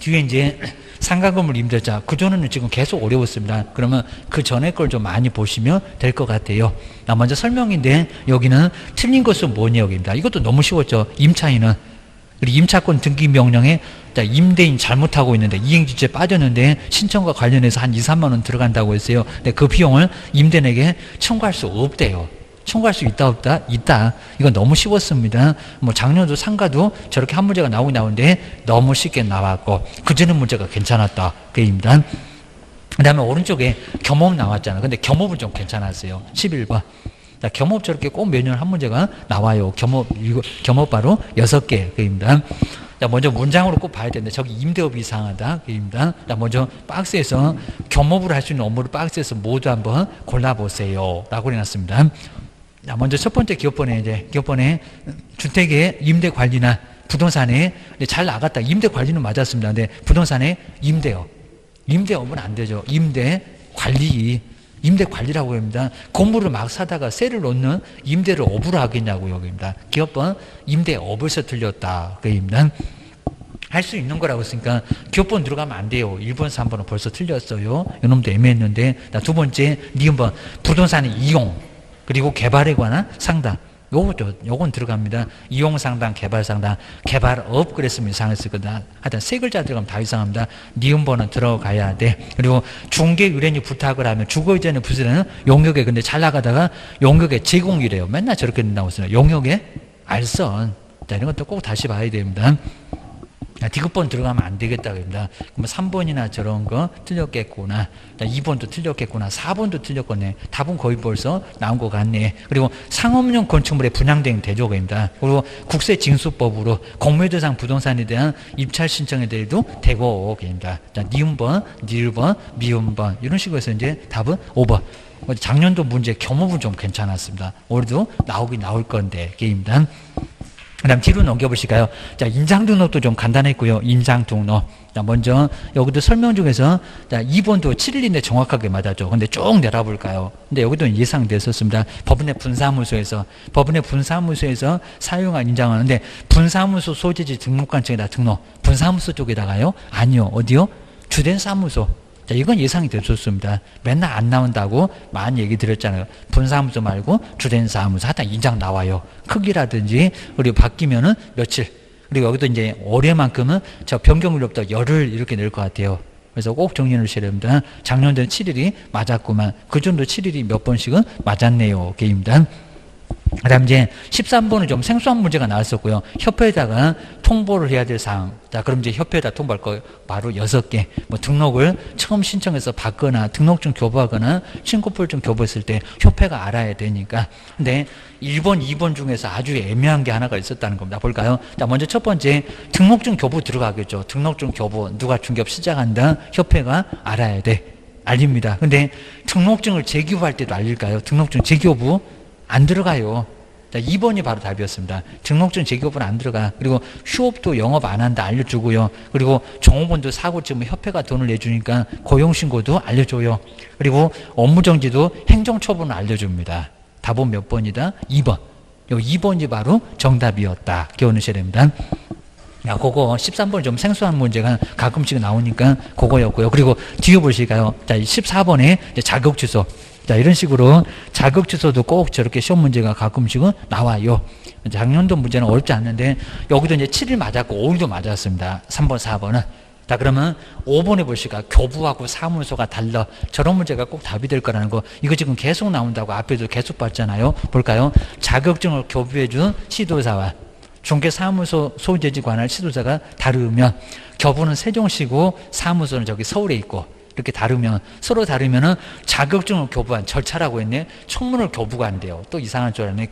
뒤에 이제 상가 건물 임대차 그전에는 지금 계속 어려웠습니다. 그러면 그 전에 걸 좀 많이 보시면 될 것 같아요. 먼저 설명인데 여기는 틀린 것은 뭐냐입니다. 이것도 너무 쉬웠죠. 임차인은 그리고 임차권 등기 명령에 임대인 잘못하고 있는데 이행지주에 빠졌는데 신청과 관련해서 한 2, 3만 원 들어간다고 했어요. 근데 그 비용을 임대인에게 청구할 수 없대요. 청구할 수 있다 없다? 있다. 이건 너무 쉬웠습니다. 뭐 작년도 상가도 저렇게 한 문제가 나오는데 너무 쉽게 나왔고 그전에 문제가 괜찮았다. 그 얘기입니다. 그 다음에 오른쪽에 겸업 나왔잖아요. 근데 겸업은 좀 괜찮았어요. 11번. 겸업 저렇게 꼭 매년 한 문제가 나와요. 겸업 바로 6개. 그 얘기입니다. 먼저 문장으로 꼭 봐야 되는데 저기 임대업이 이상하다. 그 얘기입니다. 주입니다 박스에서 겸업을 할 수 있는 업무를 박스에서 모두 한번 골라보세요. 라고 해놨습니다. 먼저 첫 번째 기업번에 주택의 임대 관리나 부동산에 잘 나갔다. 임대 관리는 맞았습니다. 근데 부동산에 임대업은 안 되죠. 임대 관리라고 합니다. 건물을 막 사다가 세를 놓는 임대를 업으로 하겠냐고요. 여기입니다. 기업번 임대업에서 틀렸다. 그 얘기입니다. 할 수 있는 거라고 했으니까 기업번 들어가면 안 돼요. 1번, 3번은 벌써 틀렸어요. 이놈도 애매했는데. 두 번째 니은번 부동산의 이용 그리고 개발에 관한 상담. 요건 들어갑니다. 이용 상담, 개발 상담, 개발업 그랬으면 이상했을 거다. 하여튼 3글자 들어가면 다 이상합니다. 니은번은 들어가야 돼. 그리고 중개 의뢰인이 부탁을 하면 주거 이전의 부실은 용역에 근데 잘 나가다가 용역에 제공이래요. 맨날 저렇게 된다고 했어요. 용역에 알선. 이런 것도 꼭 다시 봐야 됩니다. 디귿번 들어가면 안 되겠다고 합니다. 그러면 3번이나 저런 거 틀렸겠구나. 2번도 틀렸겠구나. 4번도 틀렸겠네. 답은 거의 벌써 나온 것 같네. 그리고 상업용 건축물의 분양대행 대조입니다. 그리고 국세징수법으로 공매도상 부동산에 대한 입찰 신청에 대해도 되고 입니다. 니은번, 니을번, 미음번 이런 식으로 해서 이제 답은 5번. 작년도 문제 겸업은 좀 괜찮았습니다. 올해도 나올 건데 게임입니다. 그 다음 뒤로 넘겨보실까요? 자, 인장 등록도 좀 간단했고요. 인장 등록. 자, 먼저 여기도 설명 중에서 자, 2번도 7일인데 정확하게 맞았죠. 근데 쭉 내려볼까요? 근데 여기도 예상됐었습니다. 법원의 분사무소에서 사용한 인장을 하는데 분사무소 소재지 등록관청에다 등록. 분사무소 쪽에다가요? 아니요. 어디요? 주된 사무소. 자, 이건 예상이 됐었습니다. 맨날 안 나온다고 많이 얘기 드렸잖아요. 분사무소 말고 주된 사무소. 하여튼 인장 나와요. 크기라든지, 그리고 바뀌면은 며칠. 그리고 여기도 이제 올해만큼은 저 변경일로부터 열흘 이렇게 낼 것 같아요. 그래서 꼭 정리해 주셔야 됩니다. 작년도는 7일이 맞았구만. 그 정도 7일이 몇 번씩은 맞았네요. 게임입니다. 그 다음 이제 13번은 좀 생소한 문제가 나왔었고요. 협회에다가 통보를 해야 될 사항. 자, 그럼 이제 협회에다 통보할 거 바로 6개. 뭐 등록을 처음 신청해서 받거나 등록증 교부하거나 신고표좀 교부했을 때 협회가 알아야 되니까. 근데 1번, 2번 중에서 아주 애매한 게 하나가 있었다는 겁니다. 볼까요? 자, 먼저 첫 번째, 등록증 교부 들어가겠죠. 등록증 교부. 누가 중개업 시작한다? 협회가 알아야 돼. 알립니다. 근데 등록증을 재교부할 때도 알릴까요? 등록증 재교부? 안 들어가요. 자, 2번이 바로 답이었습니다. 등록증 재교부는 안 들어가. 그리고 휴업도 영업 안 한다 알려주고요. 그리고 종업원도 사고 치면 협회가 돈을 내주니까 고용신고도 알려줘요. 그리고 업무정지도 행정처분을 알려줍니다. 답은 몇 번이다? 2번. 요 2번이 바로 정답이었다. 기억하셔야 됩니다. 야, 그거 13번 좀 생소한 문제가 가끔씩 나오니까 그거였고요. 그리고 뒤에 보실까요? 자, 14번에 자격 취소. 자, 이런 식으로 자격 취소도 꼭 저렇게 시험 문제가 가끔씩은 나와요. 작년도 문제는 어렵지 않는데 여기도 이제 7일 맞았고 5일도 맞았습니다. 3번, 4번은. 자, 그러면 5번에 보실까요? 교부하고 사무소가 달라. 저런 문제가 꼭 답이 될 거라는 거. 이거 지금 계속 나온다고 앞에도 계속 봤잖아요. 볼까요? 자격증을 교부해준 시도사와 중개사무소 소유재지 관할 시도자가 다르면 교부는 세종시고 사무소는 저기 서울에 있고 이렇게 다르면 서로 다르면은 자격증을 교부한 절차라고 했네. 청문을 교부가 안 돼요. 또 이상한 줄 알았네.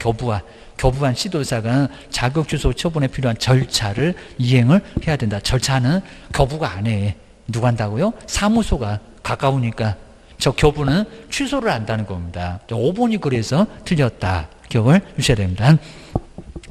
교부한 시도자가 자격 취소 처분에 필요한 절차를 이행을 해야 된다. 절차는 교부가 안 해. 누가 한다고요? 사무소가 가까우니까. 저 교부는 취소를 한다는 겁니다. 5번이 그래서 틀렸다. 기억을 주셔야 됩니다.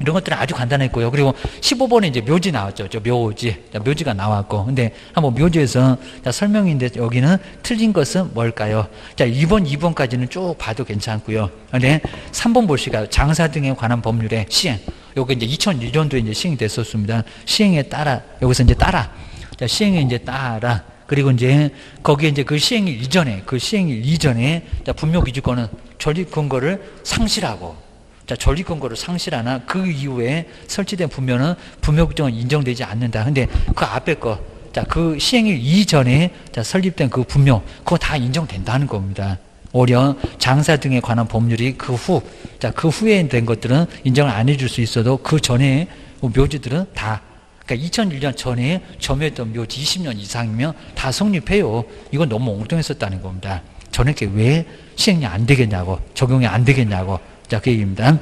이런 것들은 아주 간단했고요. 그리고 15번에 이제 묘지 나왔죠. 저 묘지. 자, 묘지가 나왔고. 근데 한번 묘지에서 자, 설명인데 여기는 틀린 것은 뭘까요? 자, 1번, 2번까지는 쭉 봐도 괜찮고요. 근데 3번 보시가 장사 등에 관한 법률의 시행. 요게 이제 2001년도에 이제 시행이 됐었습니다. 시행에 따라, 여기서 이제 따라. 자, 시행에 이제 따라. 그리고 이제 거기에 이제 그 시행일 이전에 자, 분묘기준권은 전립 근거를 상실하고 자, 전립 근거를 상실하나 그 이후에 설치된 분묘는 분묘 규정은 인정되지 않는다. 근데 그 앞에 거, 자, 그 시행일 이전에 자, 설립된 그 분묘, 그거 다 인정된다는 겁니다. 오히려 장사 등에 관한 법률이 그 후에 된 것들은 인정을 안 해줄 수 있어도 그 전에 묘지들은 다, 그러니까 2001년 전에 점유했던 묘지 20년 이상이면 다 성립해요. 이건 너무 엉뚱했었다는 겁니다. 저렇게 왜 시행이 안 되겠냐고, 적용이 안 되겠냐고. 자, 그 얘기입니다.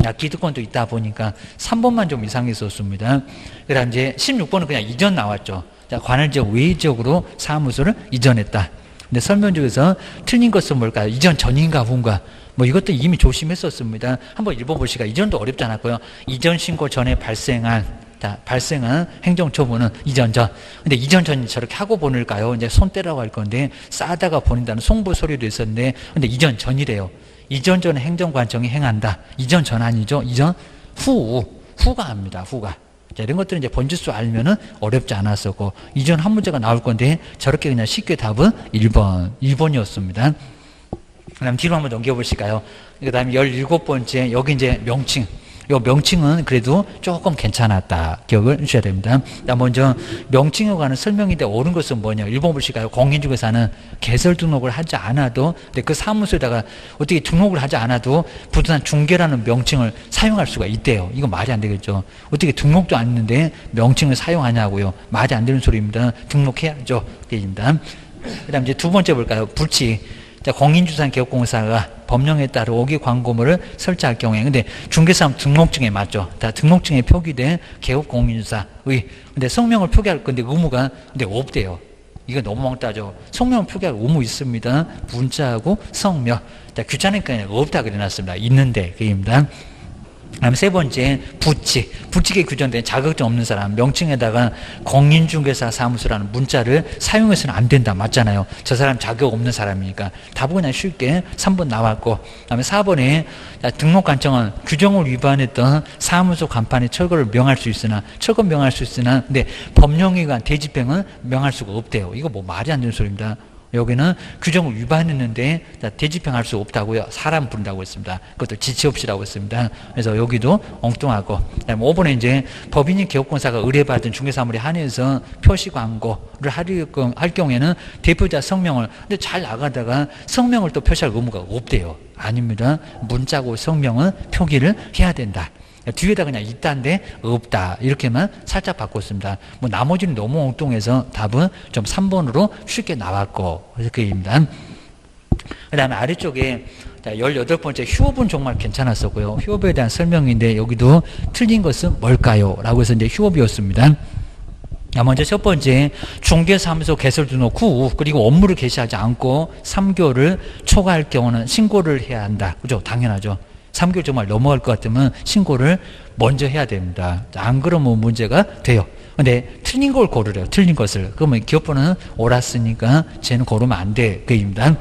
자, 기득권도 있다 보니까 3번만 좀 이상했었습니다. 그 다음 이제 16번은 그냥 이전 나왔죠. 자, 관할지역 외지역으로 사무소를 이전했다. 근데 설명 중에서 틀린 것은 뭘까요? 이전 전인가 후인가? 뭐 이것도 이미 조심했었습니다. 한번 읽어보시까. 이전도 어렵지 않았고요. 이전 신고 전에 발생한 행정처분은 이전 전. 근데 이전 전이 저렇게 하고 보낼까요? 이제 손 떼라고 할 건데 싸다가 보낸다는 송부 소리도 있었는데 근데 이전 전이래요. 이전 전에 행정관청이 행한다. 이전 전 아니죠. 이전 후가 합니다. 후가. 자, 이런 것들은 이제 번지수 알면은 어렵지 않았었고 이전 한 문제가 나올 건데 저렇게 그냥 쉽게 답은 1번이었습니다. 그다음 뒤로 한번 넘겨보실까요? 그다음에 17번째 여기 이제 명칭. 이 명칭은 그래도 조금 괜찮았다. 기억을 주셔야 됩니다. 먼저 명칭에 관한 설명인데 옳은 것은 뭐냐. 1번 보실까요? 공인중개사는 개설 등록을 하지 않아도 근데 그 사무소에다가 어떻게 등록을 하지 않아도 부동산 중개라는 명칭을 사용할 수가 있대요. 이거 말이 안 되겠죠. 어떻게 등록도 안 했는데 명칭을 사용하냐고요. 말이 안 되는 소리입니다. 등록해야죠. 그입니다. 그다음 이제 두 번째 볼까요? 불칙. 자, 공인주산개업공사가 법령에 따라 5개 광고물을 설치할 경우에 근데 중개사업 등록증에 맞죠. 다 등록증에 표기된 개업공인주사의 근데 성명을 표기할 건데 의무가 근데 없대요. 이거 너무 멍따죠. 성명을 표기할 의무 있습니다. 문자하고 성명. 자, 귀찮으니까 없다 그래놨습니다. 있는데 그입니다. 다음 세 번째 부칙에 규정된 자격증 없는 사람 명칭에다가 공인중개사 사무소라는 문자를 사용해서는 안 된다. 맞잖아요. 저 사람 자격 없는 사람이니까 답은 그냥 쉽게 3번 나왔고 다음에 4번에 등록관청은 규정을 위반했던 사무소 간판에 철거를 명할 수 있으나 근데 법령에 관한 대집행은 명할 수가 없대요. 이거 뭐 말이 안 되는 소리입니다. 여기는 규정을 위반했는데 대집행할 수 없다고요. 사람 부른다고 했습니다. 그것도 지체 없이라고 했습니다. 그래서 여기도 엉뚱하고, 그다음에 5번에 이제 법인이 개업공사가 의뢰받은 중개사물에 한해서 표시 광고를 할 경우에는 대표자 성명을, 근데 잘 나가다가 성명을 또 표시할 의무가 없대요. 아닙니다. 문자고 성명은 표기를 해야 된다. 뒤에다 그냥 있다인데 없다, 이렇게만 살짝 바꿨습니다. 뭐 나머지는 너무 엉뚱해서 답은 좀 3번으로 쉽게 나왔고, 그래서 그 얘기입니다. 그 다음에 아래쪽에 18번째 휴업은 정말 괜찮았었고요. 휴업에 대한 설명인데 여기도 틀린 것은 뭘까요? 라고 해서 이제 휴업이었습니다. 먼저 첫 번째, 중개사무소 개설 등록 후 그리고 업무를 개시하지 않고 3개월을 초과할 경우는 신고를 해야 한다. 그죠? 당연하죠. 3개월 정말 넘어갈 것 같으면 신고를 먼저 해야 됩니다. 안 그러면 문제가 돼요. 근데 틀린 걸 고르래요. 틀린 것을. 그러면 기업부는 옳았으니까 쟤는 고르면 안 돼. 그 얘기입니다.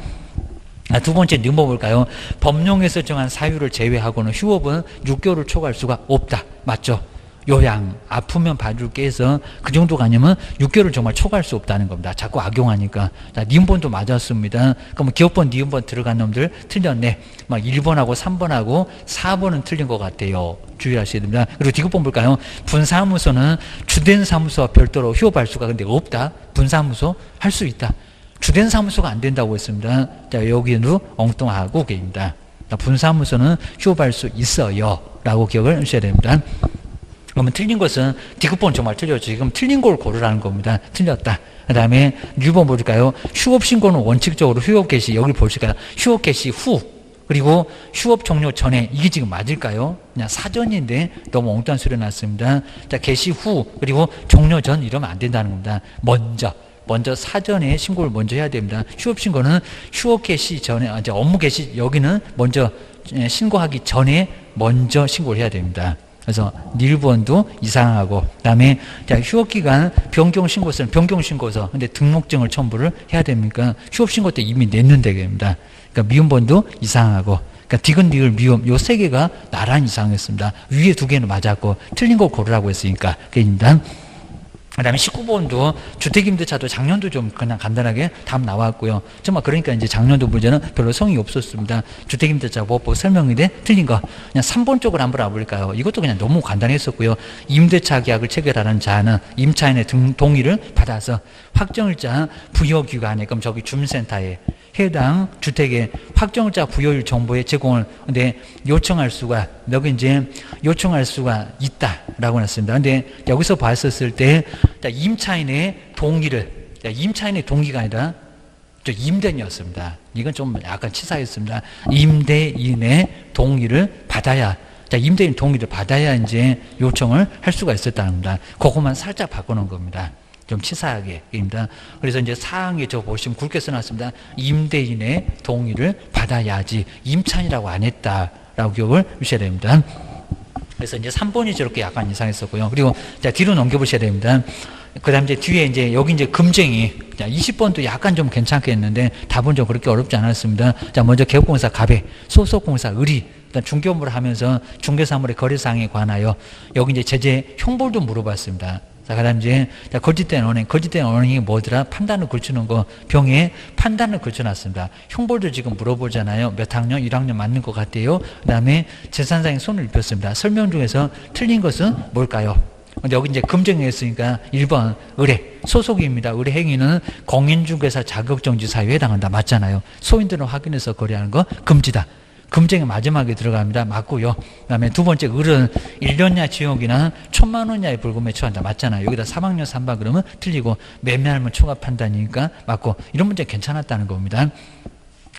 두 번째 넘어 볼까요? 법령에서 정한 사유를 제외하고는 휴업은 6개월을 초과할 수가 없다. 맞죠? 요양, 아프면 봐줄게 해서 그 정도가 아니면 6개월을 정말 초과할 수 없다는 겁니다. 자꾸 악용하니까. 자, 니은번도 맞았습니다. 그럼 기업번, 니은번 들어간 놈들 틀렸네. 막 1번하고 3번하고 4번은 틀린 것 같아요. 주의하셔야 됩니다. 그리고 디귿번 볼까요? 분사무소는 주된 사무소와 별도로 휴업할 수가 근데 없다. 분사무소 할 수 있다. 주된 사무소가 안 된다고 했습니다. 자, 여기는 엉뚱하고 게입니다. 분사무소는 휴업할 수 있어요. 라고 기억을 하셔야 됩니다. 그러면 틀린 것은 디귿번 정말 틀렸죠. 지금 틀린 걸 고르라는 겁니다. 틀렸다. 그 다음에 6번 볼까요? 휴업 신고는 원칙적으로 휴업 개시, 여기 보실까요? 휴업 개시 후 그리고 휴업 종료 전에, 이게 지금 맞을까요? 그냥 사전인데 너무 엉뚱한 소리 났습니다. 자, 개시 후 그리고 종료 전 이러면 안 된다는 겁니다. 먼저 사전에 신고를 먼저 해야 됩니다. 휴업 신고는 휴업 개시 전에, 이제 업무 개시, 여기는 먼저 신고하기 전에 먼저 신고를 해야 됩니다. 그래서 1번도 이상하고, 그 다음에 휴업기간 변경신고서는 변경신고서, 근데 등록증을 첨부를 해야 됩니까? 휴업신고 때 이미 냈는데 됩니다. 그러니까 미음번도 이상하고, 그러니까 디귿, 리을, 미음 요 세 개가 나란히 이상했습니다. 위에 두 개는 맞았고 틀린 거 고르라고 했으니까 그입니다. 그 다음에 19번도 주택임대차도 작년도 좀 그냥 간단하게 답 나왔고요. 정말 그러니까 이제 작년도 문제는 별로 성의 없었습니다. 주택임대차 보호법 설명인데 틀린 거. 그냥 3번 쪽으로 한번 와볼까요? 이것도 그냥 너무 간단했었고요. 임대차 계약을 체결하는 자는 임차인의 동의를 받아서 확정일자 부여기관에, 그럼 저기 주민센터에 해당 주택의 확정일자 부여일 정보의 제공을 근데 요청할 수가, 여기 이제 요청할 수가 있다라고 했습니다. 근데 여기서 봤었을 때 임차인의 동의를, 임차인의 동의가 아니라 저 임대인이었습니다. 이건 좀 약간 치사했습니다. 임대인의 동의를 받아야, 임대인 동의를 받아야 이제 요청을 할 수가 있었다는 겁니다. 그것만 살짝 바꾸는 겁니다. 좀 치사하게 입니다. 그래서 이제 사항에 저 보시면 굵게 써놨습니다. 임대인의 동의를 받아야지 임차인이라고 안 했다라고 기억을 주셔야 됩니다. 그래서 이제 3번이 저렇게 약간 이상했었고요. 그리고 자, 뒤로 넘겨보셔야 됩니다. 그 다음 이제 뒤에 이제 여기 이제 금쟁이. 자, 20번도 약간 좀 괜찮게 했는데 답은 좀 그렇게 어렵지 않았습니다. 자, 먼저 개업공사 갑에, 소속공사 의리, 중개업무를 하면서 중개사물의 거래사항에 관하여 여기 이제 제재 형벌도 물어봤습니다. 자, 그 다음 이제, 거짓된 언행. 거짓된 언행이 뭐더라? 판단을 걸치는 거. 병에 판단을 걸쳐놨습니다. 형벌도 지금 물어보잖아요. 몇 학년? 1학년 맞는 것 같아요. 그 다음에 재산상에 손을 입혔습니다. 설명 중에서 틀린 것은 뭘까요? 근데 여기 이제 금정이 했으니까 1번 의뢰. 소속입니다. 의뢰 행위는 공인중개사 자격정지 사유에 해당한다. 맞잖아요. 소인들은 확인해서 거래하는 거 금지다. 금쟁이 마지막에 들어갑니다. 맞고요. 그 다음에 두 번째 을은 1년이나 징역이나 1,000만 원 이하의 벌금에 처한다. 맞잖아요. 여기다 3학년 3반 그러면 틀리고, 매매하면 초과 판단이니까 맞고, 이런 문제 괜찮았다는 겁니다.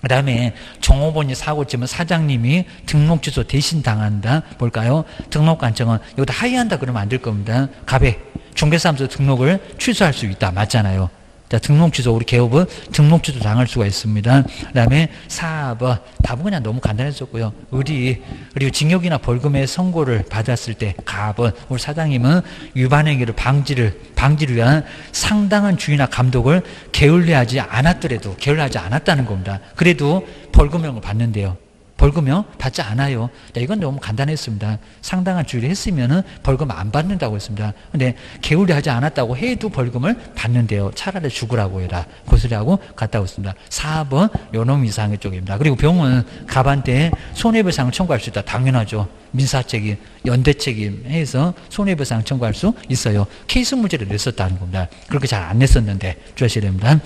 그 다음에 종업원이 사고치면 사장님이 등록 취소 대신 당한다. 볼까요? 등록 관청은 여기다 하이한다 그러면 안 될 겁니다. 갑에 중개사무소 등록을 취소할 수 있다. 맞잖아요. 자, 등록 취소, 우리 개업은 등록 취소 당할 수가 있습니다. 그 다음에 4번, 답은 그냥 너무 간단했었고요. 의리, 그리고 징역이나 벌금의 선고를 받았을 때, 갑은, 우리 사장님은 위반행위를 방지를 위한 상당한 주의나 감독을 게을리하지 않았더라도, 게을리하지 않았다는 겁니다. 그래도 벌금형을 받는데요. 벌금요 받지 않아요. 자, 이건 너무 간단했습니다. 상당한 주의를 했으면은 벌금 안 받는다고 했습니다. 근데 게을리하지 않았다고 해도 벌금을 받는데요. 차라리 죽으라고 해라. 고소리하고 갔다고 했습니다. 4번 요놈 이상의 쪽입니다. 그리고 병원 가반대에 손해배상을 청구할 수 있다. 당연하죠. 민사책임, 연대책임 해서 손해배상 청구할 수 있어요. 케이스 문제를 냈었다는 겁니다. 그렇게 잘 안 냈었는데 주셔야 됩니다.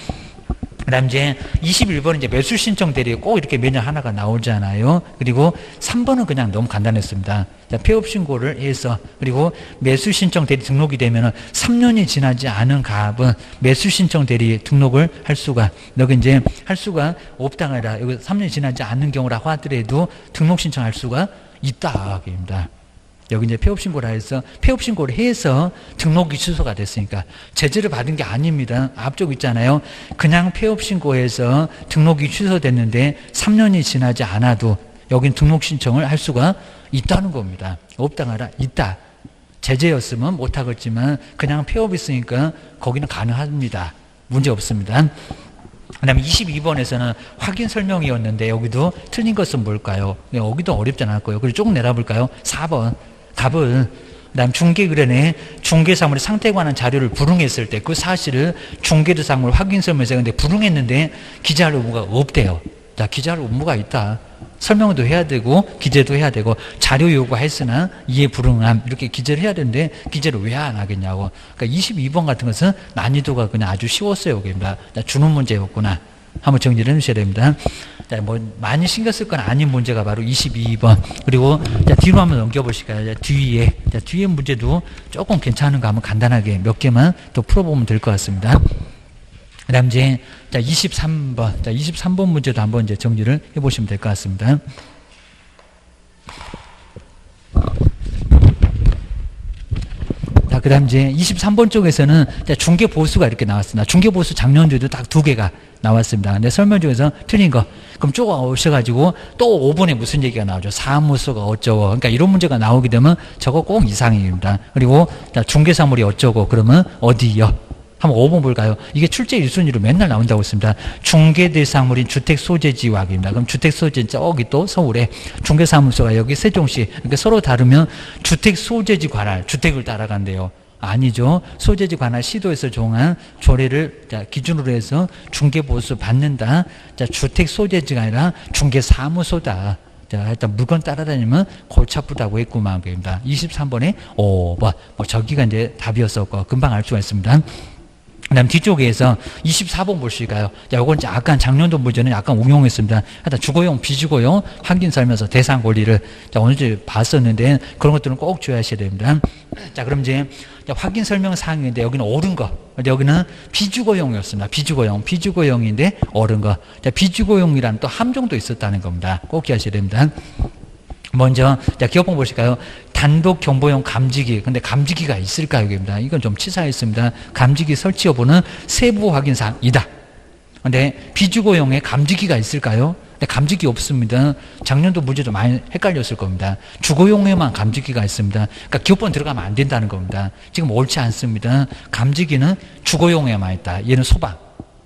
그 다음 이제 21번은 이제 매수 신청 대리 꼭 이렇게 매년 하나가 나오잖아요. 그리고 3번은 그냥 너무 간단했습니다. 자, 폐업 신고를 해서 그리고 매수 신청 대리 등록이 되면은 3년이 지나지 않은 가압은 매수 신청 대리 등록을 할 수가, 여기 이제 할 수가 없다가 아니라 여기 3년이 지나지 않는 경우라고 하더라도 등록 신청할 수가 있다. 입니다. 여기 이제 폐업신고라 해서 폐업신고를 해서 등록이 취소가 됐으니까 제재를 받은 게 아닙니다. 앞쪽 있잖아요. 그냥 폐업신고해서 등록이 취소됐는데 3년이 지나지 않아도 여긴 등록신청을 할 수가 있다는 겁니다. 없다가 아니라 있다. 제재였으면 못하겠지만 그냥 폐업이 있으니까 거기는 가능합니다. 문제 없습니다. 그 다음에 22번에서는 확인 설명이었는데 여기도 틀린 것은 뭘까요? 여기도 어렵지 않았고요. 그리고 조금 내려볼까요? 4번. 답은 그다음 중개의뢰인의 중개사물의 상태에 관한 자료를 불응했을 때 그 사실을 중개사물 확인 설명에서 근데 불응했는데 기재할 의무가 없대요. 자, 기재할 의무가 있다. 설명도 해야 되고 기재도 해야 되고 자료 요구했으나 이에 불응함 이렇게 기재를 해야 되는데 기재를 왜 안 하겠냐고. 그러니까 22번 같은 것은 난이도가 그냥 아주 쉬웠어요. 여기입니다. 주는 문제였구나. 한번 정리를 해주셔야 됩니다. 자, 뭐 많이 신경 쓸 건 아닌 문제가 바로 22번. 그리고 자, 뒤로 한번 넘겨보실까요? 자, 뒤에 문제도 조금 괜찮은 거 한번 간단하게 몇 개만 더 풀어보면 될 것 같습니다. 그 다음 이제, 자, 23번. 자, 23번 문제도 한번 이제 정리를 해보시면 될 것 같습니다. 자, 그 다음 이제 23번 쪽에서는 중개 보수가 이렇게 나왔습니다. 중개 보수 작년도에도 딱 2개가 나왔습니다. 근데 설명 중에서 틀린 거. 그럼 쪼가 오셔가지고 또 5번에 무슨 얘기가 나오죠? 사무소가 어쩌고. 그러니까 이런 문제가 나오게 되면 저거 꼭 이상입니다. 그리고 중개사물이 어쩌고. 그러면 어디요? 한번 5번 볼까요? 이게 출제 1순위로 맨날 나온다고 했습니다. 중개대상물인 주택소재지역입니다. 그럼 주택소재지 저기 또 서울에 중개사무소가 여기 세종시. 그러니까 서로 다르면 주택소재지 관할, 주택을 따라간대요. 아니죠. 소재지 관할 시도에서 정한 조례를 기준으로 해서 중개보수 받는다. 자, 주택소재지가 아니라 중개사무소다. 자, 일단 물건 따라다니면 골치 아프다고 했구만. 23번에 5번. 뭐 저기가 이제 답이었었고 금방 알 수가 있습니다. 그 다음 뒤쪽에서 24번 보실까요? 자, 요건 이제 아까 작년도 문제는 약간 응용했습니다. 하여튼 주거용, 비주거용 확인 설명서 대상 권리를 자, 오늘 이제 봤었는데 그런 것들은 꼭 주의하셔야 됩니다. 자, 그럼 이제 확인 설명 사항인데 여기는 옳은 거. 여기는 비주거용이었습니다. 비주거용인데 옳은 거. 자, 비주거용이란 또 함정도 있었다는 겁니다. 꼭 기억하셔야 됩니다. 먼저, 자, 기업번 보실까요? 단독 경보용 감지기. 근데 감지기가 있을까요? 여기입니다. 이건 좀 치사했습니다. 감지기 설치 여부는 세부 확인사항이다. 근데 비주거용에 감지기가 있을까요? 근데 감지기 없습니다. 작년도 문제도 많이 헷갈렸을 겁니다. 주거용에만 감지기가 있습니다. 그러니까 기업번 들어가면 안 된다는 겁니다. 지금 옳지 않습니다. 감지기는 주거용에만 있다. 얘는 소방,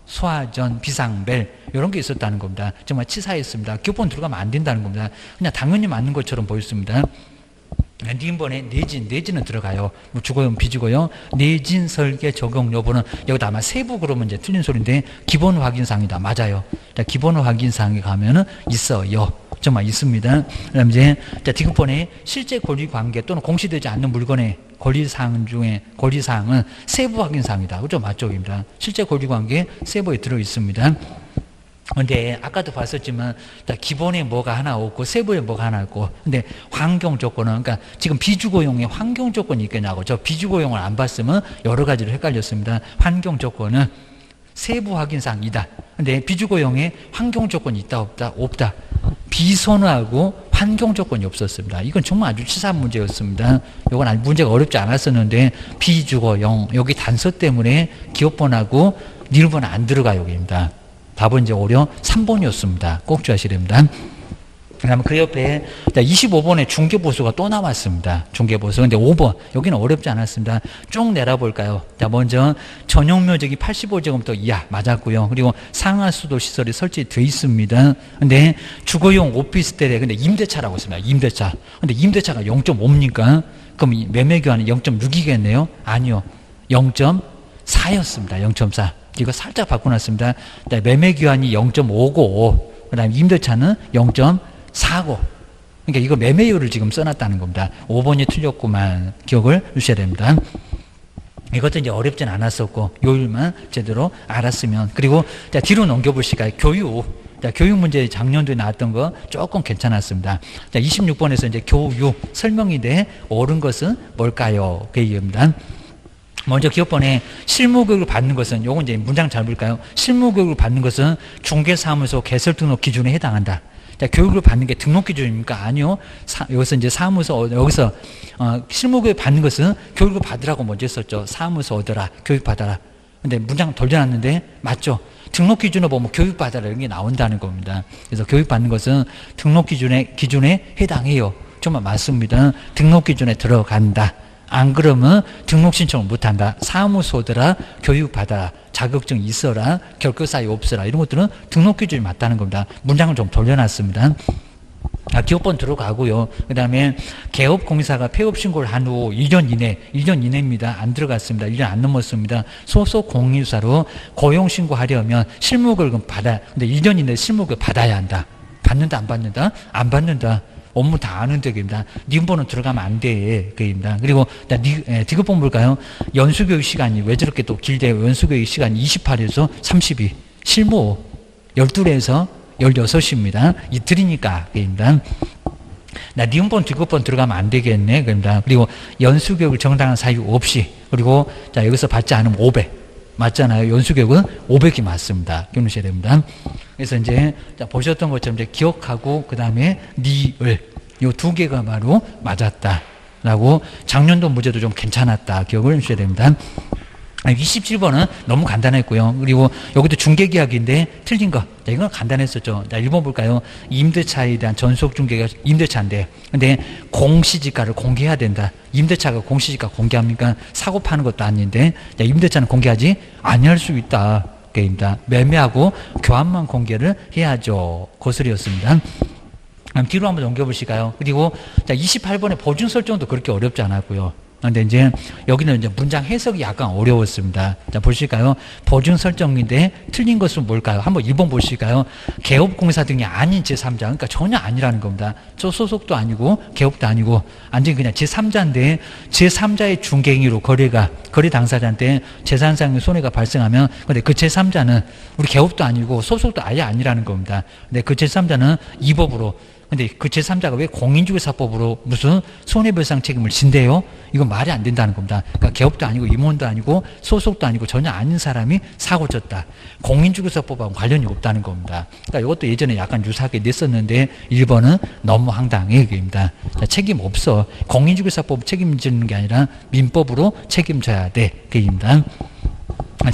소화전, 비상벨 이런 게 있었다는 겁니다. 정말 치사했습니다. 기업번 들어가면 안 된다는 겁니다. 그냥 당연히 맞는 것처럼 보였습니다. 니은번에 내진은 들어가요. 뭐 주거용, 비주거용, 내진 설계 적용 여부는 여기다 아마 세부 그러면 이제 틀린 소리인데 기본 확인사항이다. 맞아요. 자, 기본 확인사항에 가면은 있어요. 정말 있습니다. 그다음 이제 자, 디귿번에 실제 권리 관계 또는 공시되지 않는 물건의 권리사항 중에 권리사항은 세부 확인사항이다. 그죠? 맞쪽입니다. 실제 권리관계 세부에 들어 있습니다. 근데 아까도 봤었지만 기본에 뭐가 하나 없고 세부에 뭐가 하나 있고 근데 환경 조건은 그러니까 지금 비주거용에 환경 조건이 있겠냐고 저 비주거용을 안 봤으면 여러 가지로 헷갈렸습니다. 환경 조건은 세부 확인사항이다. 근데 비주거용에 환경 조건이 있다 없다? 없다. 비선호하고 환경 조건이 없었습니다. 이건 정말 아주 치사한 문제였습니다. 이건 아주 문제가 어렵지 않았었는데 비주거용 여기 단서 때문에 기업번하고 니은번 안 들어가 여기입니다. 답은 이제 오히려 3번이었습니다. 꼭 주의하셔야 됩니다. 그다음에 그 옆에 25번에 중개보수가 또 나왔습니다. 중개보수. 근데 5번 여기는 어렵지 않았습니다. 쭉 내려볼까요? 자, 먼저 전용면적이 85제곱미터 이하 맞았고요. 그리고 상하수도 시설이 설치되어 있습니다. 근데 주거용 오피스텔에 근데 임대차라고 있습니다. 임대차. 근데 임대차가 0.5입니까? 그럼 이 매매교환이 0.6이겠네요? 아니요. 0.4였습니다. 0.4. 이거 살짝 바꿔놨습니다. 매매교환이 0.5고 그다음에 임대차는 0.4고. 그러니까 이거 매매율을 지금 써놨다는 겁니다. 5번이 틀렸구만. 기억을 주셔야 됩니다. 이것도 이제 어렵진 않았었고 요율만 제대로 알았으면. 그리고 자, 뒤로 넘겨보실까요? 교육. 자, 교육 문제 작년도에 나왔던 거 조금 괜찮았습니다. 자, 26번에서 이제 교육 설명인데 옳은 것은 뭘까요? 그 얘기입니다. 먼저 기업번에 실무교육을 받는 것은 요건 이제 문장 잘 볼까요? 실무교육을 받는 것은 중개사무소 개설 등록 기준에 해당한다. 자, 교육을 받는 게 등록 기준입니까? 아니요. 여기서 이제 사무소 여기서 실무교육 받는 것은 교육을 받으라고 먼저 했었죠. 사무소 얻어라, 교육 받아라. 근데 문장 돌려놨는데 맞죠? 등록 기준을 보면 교육 받아라 이런 게 나온다는 겁니다. 그래서 교육 받는 것은 등록 기준에 해당해요. 정말 맞습니다. 등록 기준에 들어간다. 안 그러면 등록 신청을 못한다. 사무소더라, 교육받아라, 자격증 있어라, 결격사유 없어라 이런 것들은 등록 기준이 맞다는 겁니다. 문장을 좀 돌려놨습니다. 기업번 들어가고요. 그 다음에 개업공사가 폐업 신고를 한 후 1년 이내입니다. 안 들어갔습니다. 1년 안 넘었습니다. 소속 공인사로 고용 신고하려면 실무교육은 근데 1년 이내에 실무교육 받아야 한다. 받는다, 안 받는다? 안 받는다. 업무 다 아는데, 그입니다. 니은번은 들어가면 안 돼, 그입니다. 그리고, 디귿번 볼까요? 연수교육 시간이 왜 저렇게 또 길대요? 연수교육 시간이 28에서 32. 실무 12에서 16입니다. 이틀이니까, 그입니다. 니은번, 디귿번 들어가면 안 되겠네, 그입니다. 그리고 연수교육을 정당한 사유 없이, 그리고, 자, 여기서 받지 않으면 500. 맞잖아요. 연수교육은 500이 맞습니다. 기억하셔야 됩니다. 그래서 이제 보셨던 것처럼 이제 기억하고 그 다음에 니을 요 두 개가 바로 맞았다라고 작년도 문제도 좀 괜찮았다. 기억을 해주셔야 됩니다. 27번은 너무 간단했고요. 그리고 여기도 중개계약인데 틀린 거. 자, 이건 간단했었죠. 자, 1번 볼까요? 임대차에 대한 전속 중개가 임대차인데, 근데 공시지가를 공개해야 된다. 임대차가 공시지가 공개합니까? 사고 파는 것도 아닌데, 자, 임대차는 공개하지 아니할 수 있다. 게임다. 매매하고 교환만 공개를 해야죠. 고슬이었습니다. 뒤로 한번 넘겨보실까요? 그리고 자, 28번의 보증 설정도 그렇게 어렵지 않았고요. 근데 이제 여기는 이제 문장 해석이 약간 어려웠습니다. 자, 보실까요? 보증 설정인데 틀린 것은 뭘까요? 한번 1번 보실까요? 개업공사 등이 아닌 제3자. 그러니까 전혀 아니라는 겁니다. 저 소속도 아니고 개업도 아니고 완전히 그냥 제3자인데 제3자의 중개행위로 거래 당사자한테 재산상의 손해가 발생하면 근데 그 제3자는 우리 개업도 아니고 소속도 아예 아니라는 겁니다. 근데 그 제3자는 이 법으로 근데 그 제3자가 왜 공인중개사법으로 무슨 손해배상 책임을 진대요? 이건 말이 안 된다는 겁니다. 그러니까 개업도 아니고 임원도 아니고 소속도 아니고 전혀 아닌 사람이 사고 쳤다. 공인중개사법하고 관련이 없다는 겁니다. 그러니까 이것도 예전에 약간 유사하게 냈었는데 1번은 너무 황당해. 그입니다. 책임 없어. 공인중개사법 책임지는 게 아니라 민법으로 책임져야 돼. 그입니다.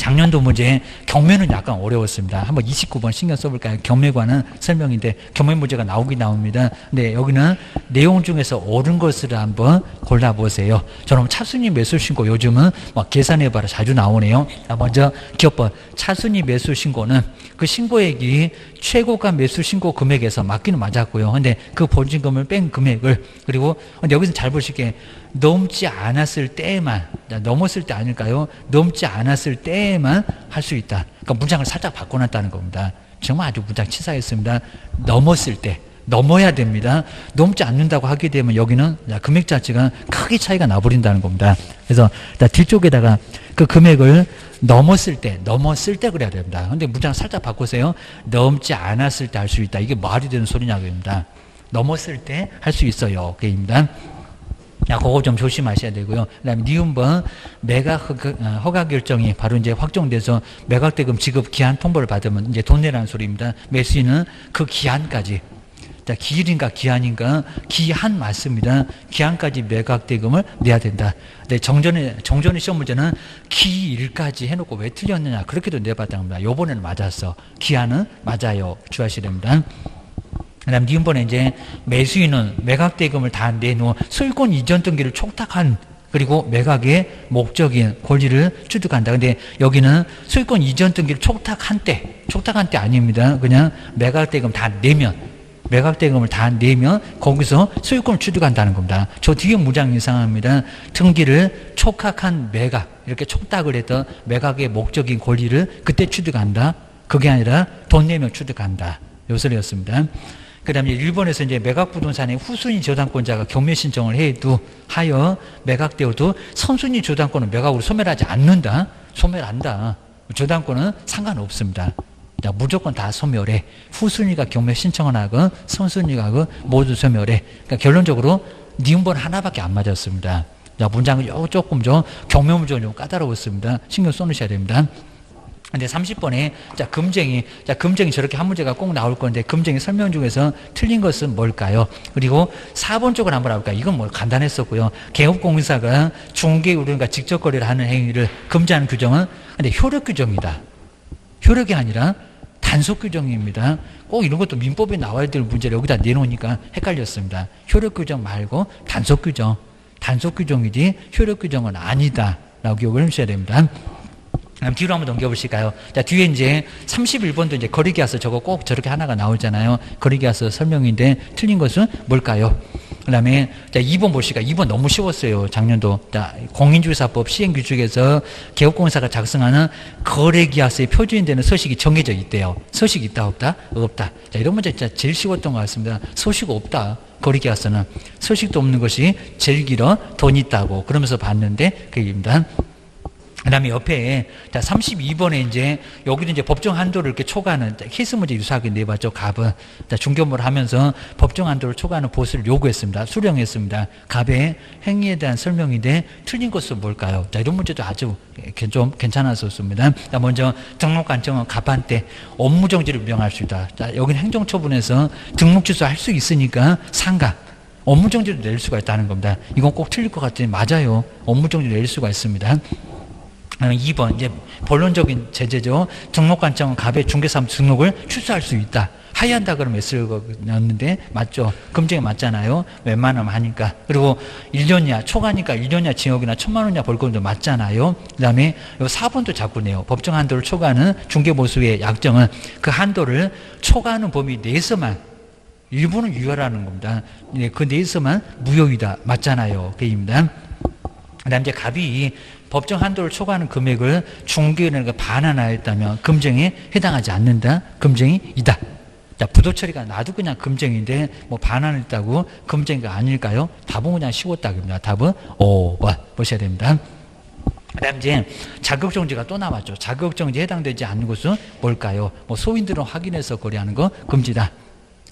작년도 문제 경매는 약간 어려웠습니다. 한번 29번 신경 써볼까요? 경매에 관한 설명인데 경매 문제가 나오긴 나옵니다. 근데 여기는 내용 중에서 옳은 것을 한번 골라보세요. 저는 차순위 매수 신고 요즘은 막 계산해봐라 자주 나오네요. 먼저 기업번 차순위 매수 신고는 그 신고액이 최고가 매수 신고 금액에서 맞기는 맞았고요. 근데 그 보증금을 뺀 금액을 그리고 근데 여기서 잘 보실게 넘지 않았을 때에만 넘었을 때 아닐까요? 넘지 않았을 때에만 할 수 있다. 그러니까 문장을 살짝 바꿔놨다는 겁니다. 정말 아주 문장 치사했습니다. 넘었을 때 넘어야 됩니다. 넘지 않는다고 하게 되면 여기는 금액 자체가 크게 차이가 나버린다는 겁니다. 그래서 뒤쪽에다가 그 금액을 넘었을 때 그래야 됩니다. 근데 문장 살짝 바꾸세요. 넘지 않았을 때 할 수 있다. 이게 말이 되는 소리냐고입니다. 넘었을 때 할 수 있어요. 그입니다. 그거 좀 조심하셔야 되고요. 그 다음에 니은번 매각 허가 결정이 바로 이제 확정돼서 매각대금 지급 기한 통보를 받으면 이제 돈 내라는 소리입니다. 매수인은 그 기한까지. 자, 기일인가 기한인가? 기한 맞습니다. 기한까지 매각대금을 내야 된다. 근데 정전의 시험 문제는 기일까지 해놓고 왜 틀렸느냐? 그렇게도 내봤답니다. 요번에는 맞았어. 기한은 맞아요. 주의하셔야 됩니다. 그다음 니은번에 이제 매수인은 매각대금을 다 내놓은 소유권 이전 등기를 촉탁한 그리고 매각의 목적인 권리를 취득한다. 근데 여기는 소유권 이전 등기를 촉탁한 때 아닙니다. 그냥 매각대금 다 내면, 매각대금을 다 내면 거기서 소유권을 취득한다는 겁니다. 저 뒤에 문장이 이상합니다. 등기를 촉탁한 매각, 이렇게 촉탁을 했던 매각의 목적인 권리를 그때 취득한다. 그게 아니라 돈 내면 취득한다. 요 소리였습니다. 그 다음에 일본에서 이제 매각부동산의 후순위 저당권자가 경매 신청을 해도 하여 매각되어도 선순위 저당권은 매각으로 소멸하지 않는다. 소멸한다. 저당권은 상관없습니다. 무조건 다 소멸해. 후순위가 경매 신청을 하건 선순위가 하건 모두 소멸해. 그러니까 결론적으로 니은번 하나밖에 안 맞았습니다. 자, 문장은 조금 좀 경매문제는 좀 까다로웠습니다. 신경 써놓으셔야 됩니다. 근데 30번에 금쟁이 저렇게 한 문제가 꼭 나올 건데 금쟁이 설명 중에서 틀린 것은 뭘까요? 그리고 4번 쪽을 한번 해볼까요? 이건 뭐 간단했었고요. 개업공사가 중개우론과 직접 거래를 하는 행위를 금지하는 규정은 근데 효력 규정이다. 효력이 아니라 단속 규정입니다. 꼭 이런 것도 민법에 나와야 될 문제를 여기다 내놓으니까 헷갈렸습니다. 효력 규정 말고 단속 규정. 단속 규정이지 효력 규정은 아니다. 라고 기억을 해주셔야 됩니다. 그럼 뒤로 한번 넘겨보실까요? 자, 뒤에 이제 31번도 이제 거리계약서 저거 꼭 저렇게 하나가 나오잖아요. 거리계약서 설명인데 틀린 것은 뭘까요? 그 다음에, 자, 2번 보실까요? 2번 너무 쉬웠어요. 작년도. 자, 공인중개사법 시행규칙에서 개업공사가 작성하는 거래계약서의 표준이 되는 서식이 정해져 있대요. 서식이 있다, 없다? 없다. 자, 이런 문제 진짜 제일 쉬웠던 것 같습니다. 서식 없다. 거리계약서는. 서식도 없는 것이 제일 길어. 돈 있다고. 그러면서 봤는데, 그 얘기입니다. 그 다음에 옆에, 자, 32번에 이제, 여기도 이제 법정 한도를 이렇게 초과하는, 케이스 문제 유사하게 내봤죠, 갑은. 자, 중견모를 하면서 법정 한도를 초과하는 보수를 요구했습니다. 수령했습니다. 갑의 행위에 대한 설명인데, 틀린 것은 뭘까요? 자, 이런 문제도 아주 좀 괜찮았었습니다. 자, 먼저, 등록관청은 갑한테 업무정지를 명할 수 있다. 자, 여기는 행정처분에서 등록 취소할 수 있으니까 상가. 업무정지를 낼 수가 있다는 겁니다. 이건 꼭 틀릴 것 같더니 맞아요. 업무정지를 낼 수가 있습니다. 2번 이제 본론적인 제재죠. 등록관청은 갑의 중개사업 등록을 취소할 수 있다. 하야한다 그러면 S를 넣었는데 맞죠. 금쟁이 맞잖아요. 웬만하면 하니까. 그리고 1년 이하 초과니까 1년 이하 징역이나 1,000만 원 이하 벌금도 맞잖아요. 그 다음에 요 4번도 자꾸 내요. 법정 한도를 초과하는 중개보수의 약정은 그 한도를 초과하는 범위 내에서만 일부는 유효라는 겁니다. 그 내에서만 무효이다. 맞잖아요. 그 얘기입니다. 그 다음 이제 갑이 법정 한도를 초과하는 금액을 중개인에게 반환하였다면 금쟁에 해당하지 않는다. 금쟁이이다. 자, 부도 처리가 나도 그냥 금쟁인데 뭐 반환했다고 금쟁이가 아닐까요? 답은 그냥 쉬웠다. 그럽니다. 답은 5번 보셔야 됩니다. 그 다음 이제 자격정지가 또 나왔죠. 자격정지에 해당되지 않는 것은 뭘까요? 뭐 소인들은 확인해서 거래하는 거 금지다.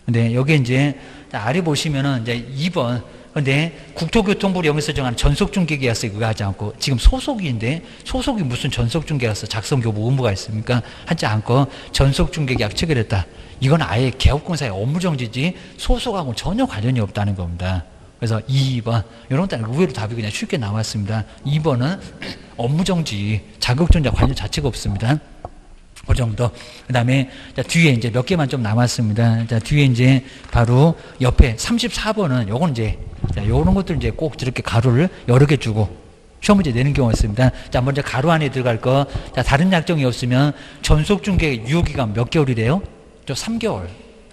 근데 여기 이제 아래 보시면은 이제 2번 근데 국토교통부를 영에서 정한 전속중개계약서 그거 하지 않고 지금 소속인데 소속이 무슨 전속중개계약서 작성교부 의무가 있습니까? 하지 않고 전속중개계약 체결했다. 이건 아예 개업공사의 업무정지지 소속하고는 전혀 관련이 없다는 겁니다. 그래서 2번 이런 것들 의외로 답이 그냥 쉽게 나왔습니다. 2번은 업무정지 자격정지와 관련 자체가 없습니다. 그 정도. 그 다음에, 뒤에 이제 몇 개만 좀 남았습니다. 자, 뒤에 이제 바로 옆에 34번은 요건 이제, 자, 요런 것들 이제 꼭 저렇게 가로를 여러 개 주고 시험 문제 내는 경우가 있습니다. 자, 먼저 가로 안에 들어갈 거. 자, 다른 약정이 없으면 전속중개 유효기간 몇 개월이래요? 저 3개월.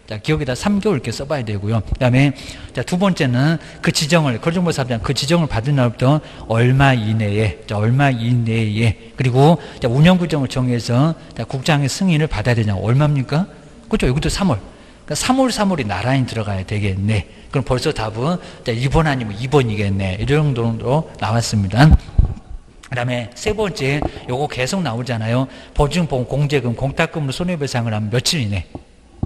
자, 기억에다 3개월 이렇게 써봐야 되고요. 그 다음에, 자, 두 번째는 그 지정을, 거정보사업장 그 지정을 받은 날부터 얼마 이내에, 자, 얼마 이내에, 그리고, 자, 운영규정을 정해서, 자, 국장의 승인을 받아야 되냐. 얼마입니까? 그렇죠. 여기도 3월. 그러니까 3월이 나란히 들어가야 되겠네. 그럼 벌써 답은, 자, 1번 아니면 2번이겠네. 이 정도로 나왔습니다. 그 다음에 세 번째, 요거 계속 나오잖아요. 보증보험, 공제금, 공탁금으로 손해배상을 하면 며칠 이내?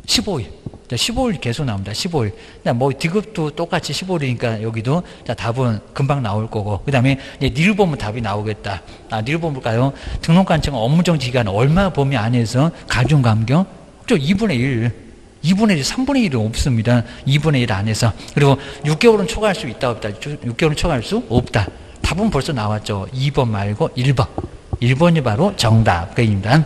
15일. 자, 15일 계속 나옵니다. 15일. 뭐, 디귿도 똑같이 15일이니까 여기도, 자, 답은 금방 나올 거고. 그 다음에, 이제 니를 보면 답이 나오겠다. 아, 니를 보면 볼까요? 등록관청은 업무정지 기간 얼마 범위 안에서 가중감경? 저 2분의 1. 2분의 1, 3분의 1은 없습니다. 2분의 1 안에서. 그리고 6개월은 초과할 수 있다, 없다? 6개월은 초과할 수 없다. 답은 벌써 나왔죠. 2번 말고 1번. 1번이 바로 정답. 그입니다.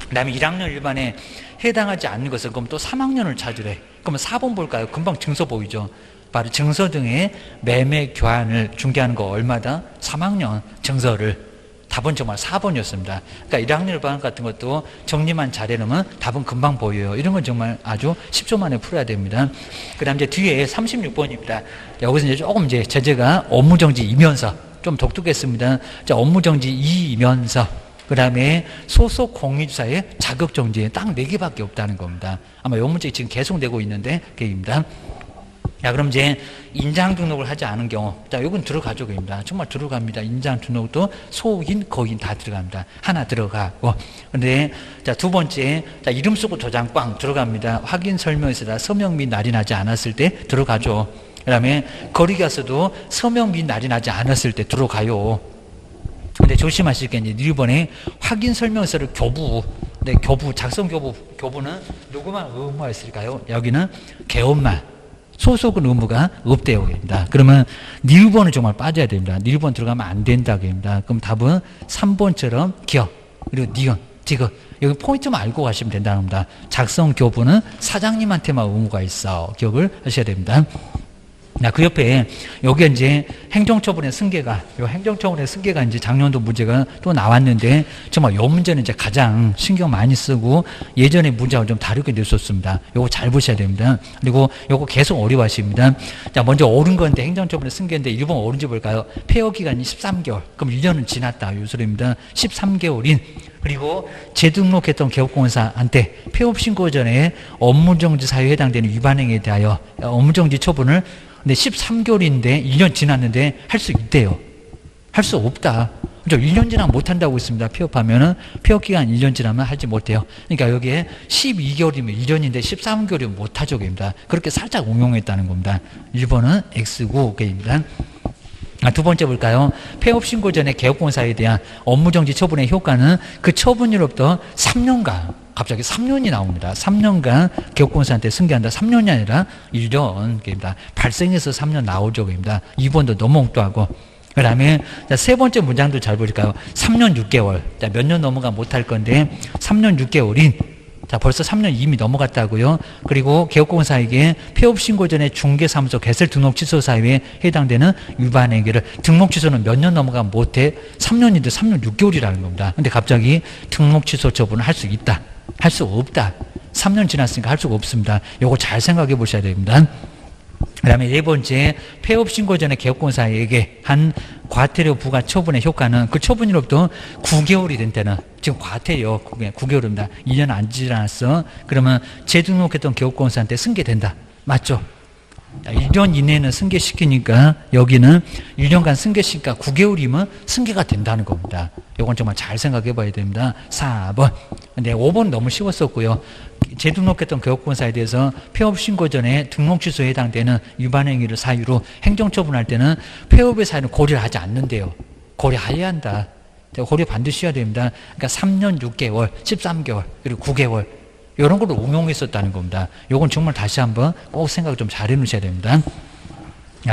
그 다음에 1학년 1반에 해당하지 않는 것은 그럼 또 3학년을 찾으래. 그러면 4번 볼까요? 금방 증서 보이죠? 바로 증서 등의 매매 교환을 중개하는 거 얼마다? 3학년 증서를. 답은 정말 4번이었습니다. 그러니까 1학년 방학 같은 것도 정리만 잘해놓으면 답은 금방 보여요. 이런 건 정말 아주 10초 만에 풀어야 됩니다. 그 다음 이제 뒤에 36번입니다. 여기서 이제 조금 이제 제재가 업무정지이면서 좀 독특했습니다. 자, 업무정지이면서 그 다음에 소속 공인주사의 자격정지 딱 4개밖에 없다는 겁니다. 아마 이 문제 지금 계속 내고 있는데 그게입니다. 자, 그럼 이제 인장 등록을 하지 않은 경우, 자, 이건 들어가죠, 그입니다. 정말 들어갑니다. 인장 등록도 소인, 거인 다 들어갑니다. 하나 들어가고. 근데, 자, 두 번째, 자, 이름 쓰고 도장 꽝 들어갑니다. 확인 설명서다 서명 및 날이 나지 않았을 때 들어가죠. 그 다음에 거리가서도 서명 및 날이 나지 않았을 때 들어가요. 근데 조심하실 게 이제 일본에 확인 설명서를 네, 작성 교부는 누구만 의무화했을까요? 여기는 개업만. 소속은 의무가 없대요. 그러면 일본은 정말 빠져야 됩니다. 일본 들어가면 안 된다고 합니다. 그럼 답은 3번처럼 기억, 그리고 니은, 디귿. 여기 포인트만 알고 가시면 된다는 겁니다. 작성 교부는 사장님한테만 의무가 있어. 기억을 하셔야 됩니다. 그 옆에 여기 이제 행정처분의 승계가 이제 작년도 문제가 또 나왔는데 정말 이 문제는 이제 가장 신경 많이 쓰고 예전에 문제하고 좀 다르게 냈었습니다. 요거 잘 보셔야 됩니다. 그리고 요거 계속 어려워하십니다. 자, 먼저 옳은 건데 행정처분의 승계인데 일본 옳은지 볼까요? 폐허 기간이 13개월. 그럼 1년은 지났다. 요 소리입니다. 13개월인 그리고 재등록했던 개업공사한테 폐업 신고 전에 업무정지 사유에 해당되는 위반행위에 대하여 업무정지 처분을 근데 13개월인데 1년 지났는데 할 수 있대요. 할 수 없다. 그죠? 1년 지나면 못한다고 있습니다. 폐업하면은 폐업기간 1년 지나면 하지 못해요. 그러니까 여기에 12개월이면 1년인데 13개월이면 못하죠. 입니다. 그렇게 살짝 응용했다는 겁니다. 1번은 X구입니다. 두 번째 볼까요? 폐업 신고 전에 개업공사에 대한 업무정지 처분의 효과는 그 처분일로부터 3년간 갑자기 3년이 나옵니다. 3년간 개업공사한테 승계한다. 3년이 아니라 1년입니다. 발생해서 3년 나오죠. 입니다. 2번도 너무 엉뚱하고 그 다음에 세 번째 문장도 잘 보실까요? 3년 6개월. 몇 년 넘어가 못할 건데 3년 6개월인 자, 벌써 3년 이미 넘어갔다고요. 그리고 개업공사에게 폐업 신고 전에 중개사무소 개설 등록 취소 사유에 해당되는 위반 행위를 등록 취소는 몇 년 넘어가면 못해? 3년인데 3년 6개월이라는 겁니다. 근데 갑자기 등록 취소 처분을 할 수 있다. 할 수 없다. 3년 지났으니까 할 수가 없습니다. 요거 잘 생각해 보셔야 됩니다. 그 다음에 네 번째, 폐업 신고 전에 개업공사에게 한 과태료 부과 처분의 효과는 그 처분일로부터 9개월이 된 때는 지금 과태료 9개월입니다. 2년 안 지났어. 그러면 재등록했던 개업공사한테 승계된다. 맞죠? 1년 이내는 승계시키니까 여기는 1년간 승계시키니까 9개월이면 승계가 된다는 겁니다. 이건 정말 잘 생각해 봐야 됩니다. 4번. 근데 5번 너무 쉬웠었고요. 재등록했던 개업공사에 대해서 폐업 신고 전에 등록 취소에 해당되는 위반 행위를 사유로 행정처분할 때는 폐업의 사유는 고려를 하지 않는데요. 고려해야 한다. 고려 반드시 해야 됩니다. 그러니까 3년 6개월, 13개월, 그리고 9개월 이런 걸로 응용했었다는 겁니다. 이건 정말 다시 한번 꼭 생각 좀 잘 해놓으셔야 됩니다.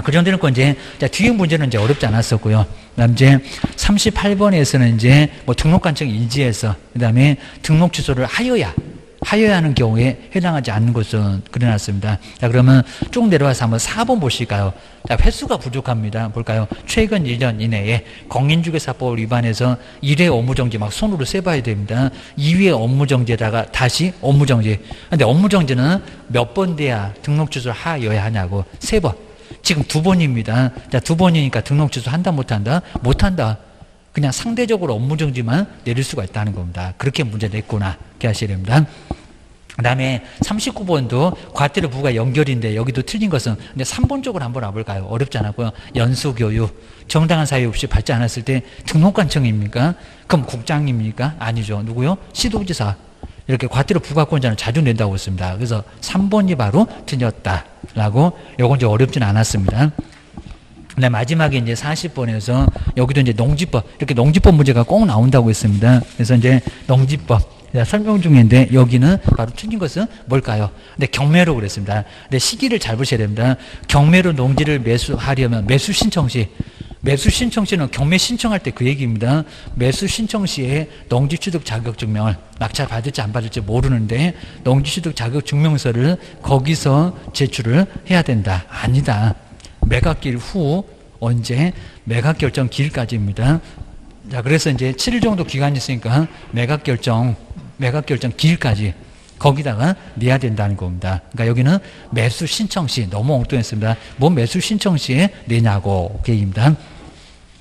그 정도는 이제 뒤에 문제는 이제 어렵지 않았었고요. 그다음 이제 38번에서는 이제 뭐 등록관청 인지해서 그다음에 등록 취소를 하여야 하는 경우에 해당하지 않는 것은 그려놨습니다. 자, 그러면 쭉 내려와서 한번 4번 보실까요? 자, 횟수가 부족합니다. 볼까요? 최근 1년 이내에 공인중개사법을 위반해서 1회 업무정지 막 손으로 세봐야 됩니다. 2회 업무정지에다가 다시 업무정지. 근데 업무정지는 몇 번 돼야 등록 취소를 하여야 하냐고. 3번. 지금 2번입니다. 자, 2번이니까 등록 취소 한다 못한다? 못한다. 그냥 상대적으로 업무정지만 내릴 수가 있다는 겁니다. 그렇게 문제 냈구나. 이렇게 하셔야 됩니다. 그 다음에 39번도 과태료 부과 연결인데 여기도 틀린 것은 근데 3번 쪽으로 한번 와볼까요? 어렵지 않았고요. 연수교육, 정당한 사유 없이 받지 않았을 때 등록관청입니까? 그럼 국장입니까? 아니죠. 누구요? 시도지사. 이렇게 과태료 부과권자는 자주 낸다고 했습니다. 그래서 3번이 바로 틀렸다라고 요건 이제 어렵진 않았습니다. 네, 마지막에 이제 40번에서 여기도 이제 농지법, 이렇게 농지법 문제가 꼭 나온다고 했습니다. 그래서 이제 농지법 설명 중인데 여기는 바로 틀린 것은 뭘까요? 근데 경매로 그랬습니다. 근데 시기를 잘 보셔야 됩니다. 경매로 농지를 매수하려면 매수 신청 시 매수 신청 시는 경매 신청할 때 그 얘기입니다. 매수 신청 시에 농지취득 자격증명을 낙찰 받을지 안 받을지 모르는데 농지취득 자격증명서를 거기서 제출을 해야 된다. 아니다. 매각기일 후 언제? 매각결정 기일까지입니다. 자, 그래서 이제 7일 정도 기간이 있으니까 매각결정 기일까지 거기다가 내야 된다는 겁니다. 그러니까 여기는 매수 신청 시, 너무 엉뚱했습니다. 뭔 매수 신청 시에 내냐고, 그 얘기입니다.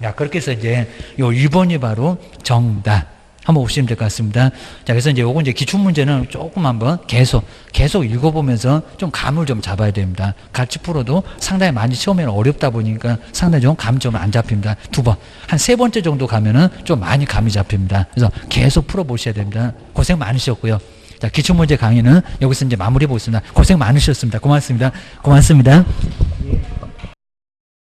자, 그렇게 해서 이제 요 1번이 바로 정답. 한번 보시면 될 것 같습니다. 자, 그래서 이제 요거 이제 기출문제는 조금 한번 계속 읽어보면서 좀 감을 좀 잡아야 됩니다. 같이 풀어도 상당히 많이 처음에는 어렵다 보니까 상당히 좀 감 좀 안 잡힙니다. 2번. 한 3번째 정도 가면은 좀 많이 감이 잡힙니다. 그래서 계속 풀어보셔야 됩니다. 고생 많으셨고요. 자, 기출문제 강의는 여기서 이제 마무리해 보겠습니다. 고생 많으셨습니다. 고맙습니다. 고맙습니다.